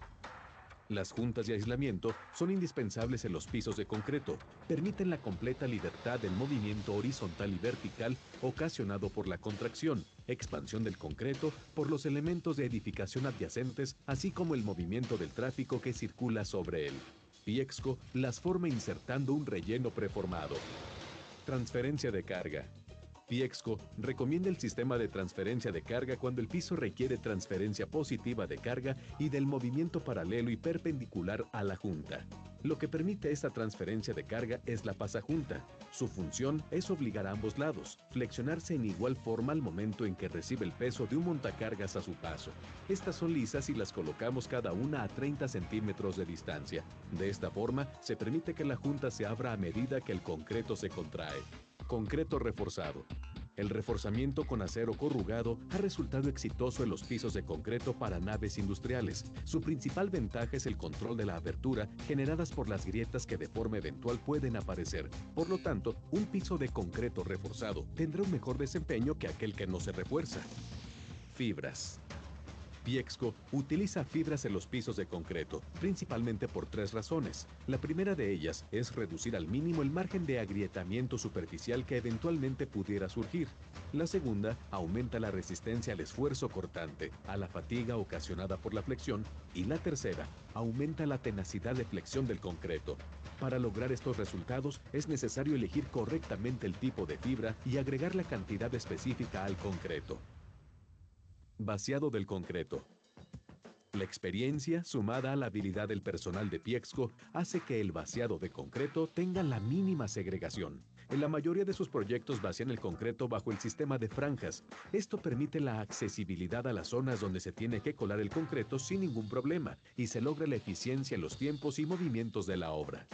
Speaker 5: Las juntas de aislamiento son indispensables en los pisos de concreto. Permiten la completa libertad del movimiento horizontal y vertical ocasionado por la contracción, expansión del concreto por los elementos de edificación adyacentes, así como el movimiento del tráfico que circula sobre él. Piexco las forma insertando un relleno preformado. Transferencia de carga. Piexco recomienda el sistema de transferencia de carga cuando el piso requiere transferencia positiva de carga y del movimiento paralelo y perpendicular a la junta. Lo que permite esta transferencia de carga es la pasajunta. Su función es obligar a ambos lados, flexionarse en igual forma al momento en que recibe el peso de un montacargas a su paso. Estas son lisas y las colocamos cada una a 30 centímetros de distancia. De esta forma, se permite que la junta se abra a medida que el concreto se contrae. Concreto reforzado. El reforzamiento con acero corrugado ha resultado exitoso en los pisos de concreto para naves industriales. Su principal ventaja es el control de la abertura generadas por las grietas que de forma eventual pueden aparecer. Por lo tanto, un piso de concreto reforzado tendrá un mejor desempeño que aquel que no se refuerza. Fibras. Piexco utiliza fibras en los pisos de concreto, principalmente por 3 razones. La primera de ellas es reducir al mínimo el margen de agrietamiento superficial que eventualmente pudiera surgir. La segunda aumenta la resistencia al esfuerzo cortante, a la fatiga ocasionada por la flexión. Y la tercera aumenta la tenacidad de flexión del concreto. Para lograr estos resultados es necesario elegir correctamente el tipo de fibra y agregar la cantidad específica al concreto. Vaciado del concreto. La experiencia, sumada a la habilidad del personal de Piexco, hace que el vaciado de concreto tenga la mínima segregación. En la mayoría de sus proyectos vacían el concreto bajo el sistema de franjas. Esto permite la accesibilidad a las zonas donde se tiene que colar el concreto sin ningún problema y se logra la eficiencia en los tiempos y movimientos de la obra.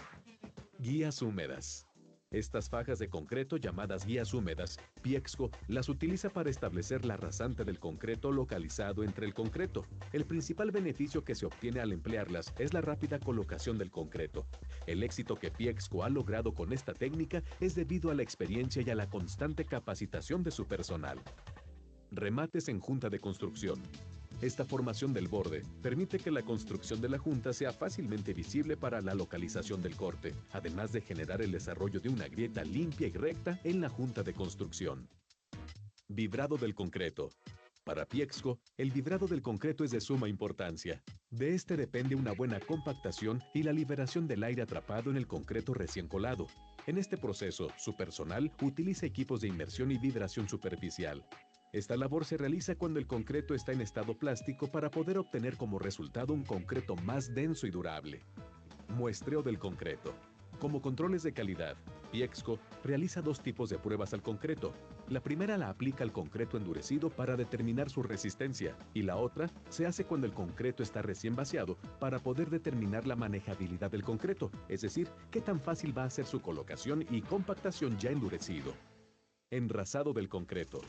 Speaker 5: Guías húmedas. Estas fajas de concreto llamadas guías húmedas, Piexco las utiliza para establecer la rasante del concreto localizado entre el concreto. El principal beneficio que se obtiene al emplearlas es la rápida colocación del concreto. El éxito que Piexco ha logrado con esta técnica es debido a la experiencia y a la constante capacitación de su personal. Remates en junta de construcción. Esta formación del borde permite que la construcción de la junta sea fácilmente visible para la localización del corte, además de generar el desarrollo de una grieta limpia y recta en la junta de construcción. Vibrado del concreto. Para Piexco, el vibrado del concreto es de suma importancia. De este depende una buena compactación y la liberación del aire atrapado en el concreto recién colado. En este proceso, su personal utiliza equipos de inmersión y vibración superficial. Esta labor se realiza cuando el concreto está en estado plástico para poder obtener como resultado un concreto más denso y durable. Muestreo del concreto. Como controles de calidad, Piexco realiza 2 tipos de pruebas al concreto. La primera la aplica al concreto endurecido para determinar su resistencia y la otra se hace cuando el concreto está recién vaciado para poder determinar la manejabilidad del concreto, es decir, qué tan fácil va a ser su colocación y compactación ya endurecido. Enrasado del concreto.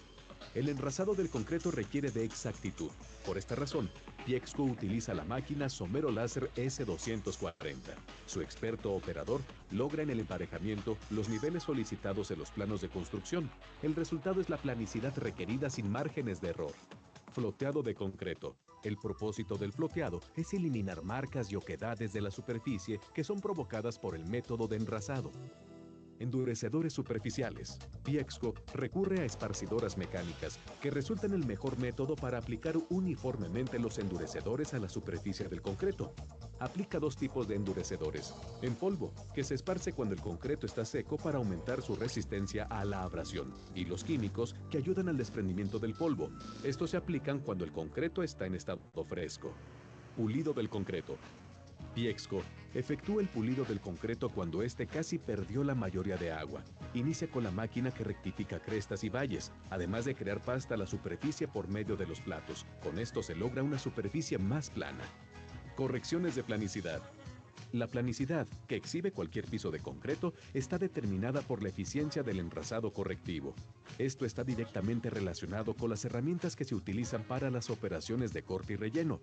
Speaker 5: El enrasado del concreto requiere de exactitud. Por esta razón, Piexco utiliza la máquina Somero Láser S240. Su experto operador logra en el emparejamiento los niveles solicitados en los planos de construcción. El resultado es la planicidad requerida sin márgenes de error. Floteado de concreto. El propósito del floteado es eliminar marcas y oquedades de la superficie que son provocadas por el método de enrasado. Endurecedores superficiales. Piexco recurre a esparcidoras mecánicas, que resultan el mejor método para aplicar uniformemente los endurecedores a la superficie del concreto. Aplica 2 tipos de endurecedores. En polvo, que se esparce cuando el concreto está seco para aumentar su resistencia a la abrasión, y los químicos, que ayudan al desprendimiento del polvo. Estos se aplican cuando el concreto está en estado fresco. Pulido del concreto. Piexco efectúa el pulido del concreto cuando éste casi perdió la mayoría de agua. Inicia con la máquina que rectifica crestas y valles, además de crear pasta a la superficie por medio de los platos. Con esto se logra una superficie más plana. Correcciones de planicidad. La planicidad, que exhibe cualquier piso de concreto, está determinada por la eficiencia del enrasado correctivo. Esto está directamente relacionado con las herramientas que se utilizan para las operaciones de corte y relleno.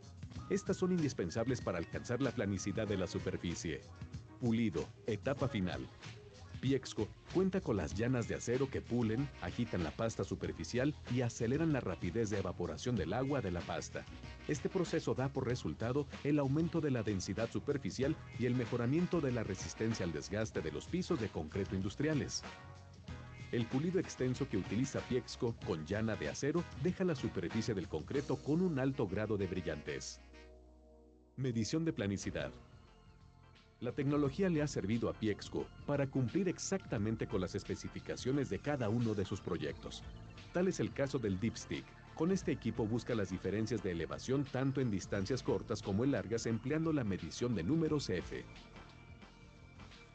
Speaker 5: Estas son indispensables para alcanzar la planicidad de la superficie. Pulido, etapa final. Piexco cuenta con las llanas de acero que pulen, agitan la pasta superficial y aceleran la rapidez de evaporación del agua de la pasta. Este proceso da por resultado el aumento de la densidad superficial y el mejoramiento de la resistencia al desgaste de los pisos de concreto industriales. El pulido extenso que utiliza Piexco con llana de acero deja la superficie del concreto con un alto grado de brillantez. Medición de planicidad. La tecnología le ha servido a Piexco para cumplir exactamente con las especificaciones de cada uno de sus proyectos. Tal es el caso del Dipstick. Con este equipo busca las diferencias de elevación tanto en distancias cortas como en largas empleando la medición de números F.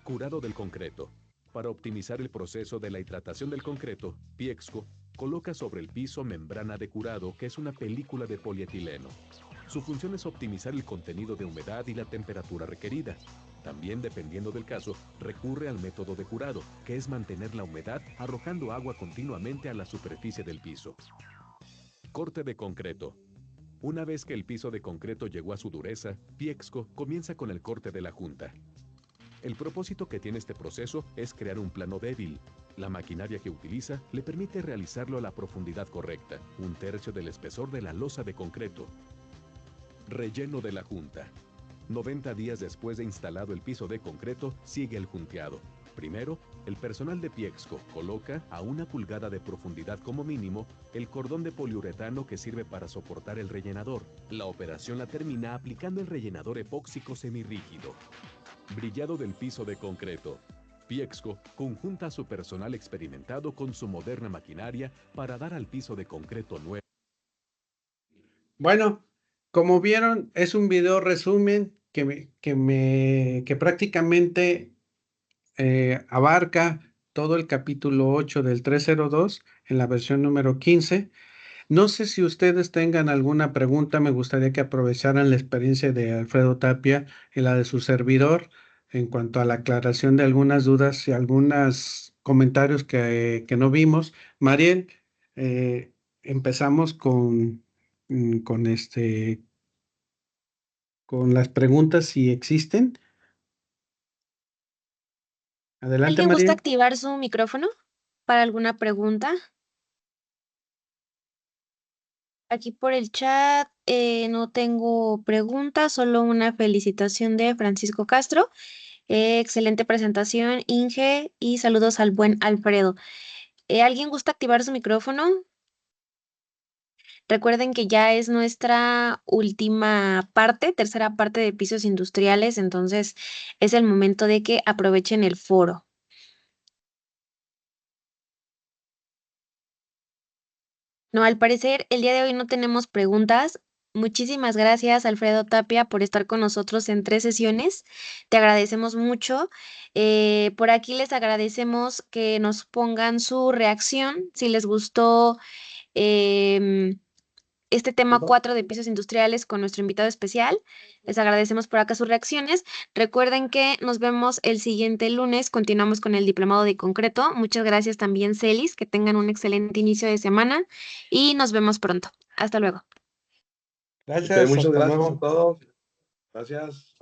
Speaker 5: Curado del concreto. Para optimizar el proceso de la hidratación del concreto, Piexco coloca sobre el piso membrana de curado, que es una película de polietileno. Su función es optimizar el contenido de humedad y la temperatura requerida. También, dependiendo del caso, recurre al método de curado, que es mantener la humedad arrojando agua continuamente a la superficie del piso. Corte de concreto. Una vez que el piso de concreto llegó a su dureza, Piexco comienza con el corte de la junta. El propósito que tiene este proceso es crear un plano débil. La maquinaria que utiliza le permite realizarlo a la profundidad correcta, 1/3 del espesor de la losa de concreto. Relleno de la junta. 90 días después de instalado el piso de concreto, sigue el junteado. Primero, el personal de Piexco coloca a 1 pulgada de profundidad como mínimo el cordón de poliuretano que sirve para soportar el rellenador. La operación la termina aplicando el rellenador epóxico semirrígido. Brillado del piso de concreto. Piexco conjunta a su personal experimentado con su moderna maquinaria para dar al piso de concreto nuevo.
Speaker 3: Bueno, como vieron, es un video resumen que prácticamente abarca todo el capítulo 8 del 302 en la versión número 15. No sé si ustedes tengan alguna pregunta, me gustaría que aprovecharan la experiencia de Alfredo Tapia y la de su servidor en cuanto a la aclaración de algunas dudas y algunos comentarios que no vimos. Mariel, empezamos con las preguntas si existen. Adelante,
Speaker 1: ¿Alguien gusta
Speaker 3: Mariel.
Speaker 1: activar su micrófono para alguna pregunta? Aquí por el chat no tengo preguntas, solo una felicitación de Francisco Castro. Excelente presentación, Inge, y saludos al buen Alfredo. ¿Alguien gusta activar su micrófono? Recuerden que ya es nuestra última parte, tercera parte de pisos industriales, entonces es el momento de que aprovechen el foro. No, al parecer el día de hoy no tenemos preguntas. Muchísimas gracias, Alfredo Tapia, por estar con nosotros en 3 sesiones. Te agradecemos mucho. Por aquí les agradecemos que nos pongan su reacción, si les gustó este tema 4 de pisos industriales con nuestro invitado especial. Les agradecemos por acá sus reacciones. Recuerden que nos vemos el siguiente lunes. Continuamos con el diplomado de concreto. Muchas gracias también, Celis. Que tengan un excelente inicio de semana y nos vemos pronto. Hasta luego.
Speaker 3: Gracias,
Speaker 2: Muchas
Speaker 3: hasta
Speaker 2: gracias
Speaker 3: luego.
Speaker 2: a todos. Gracias.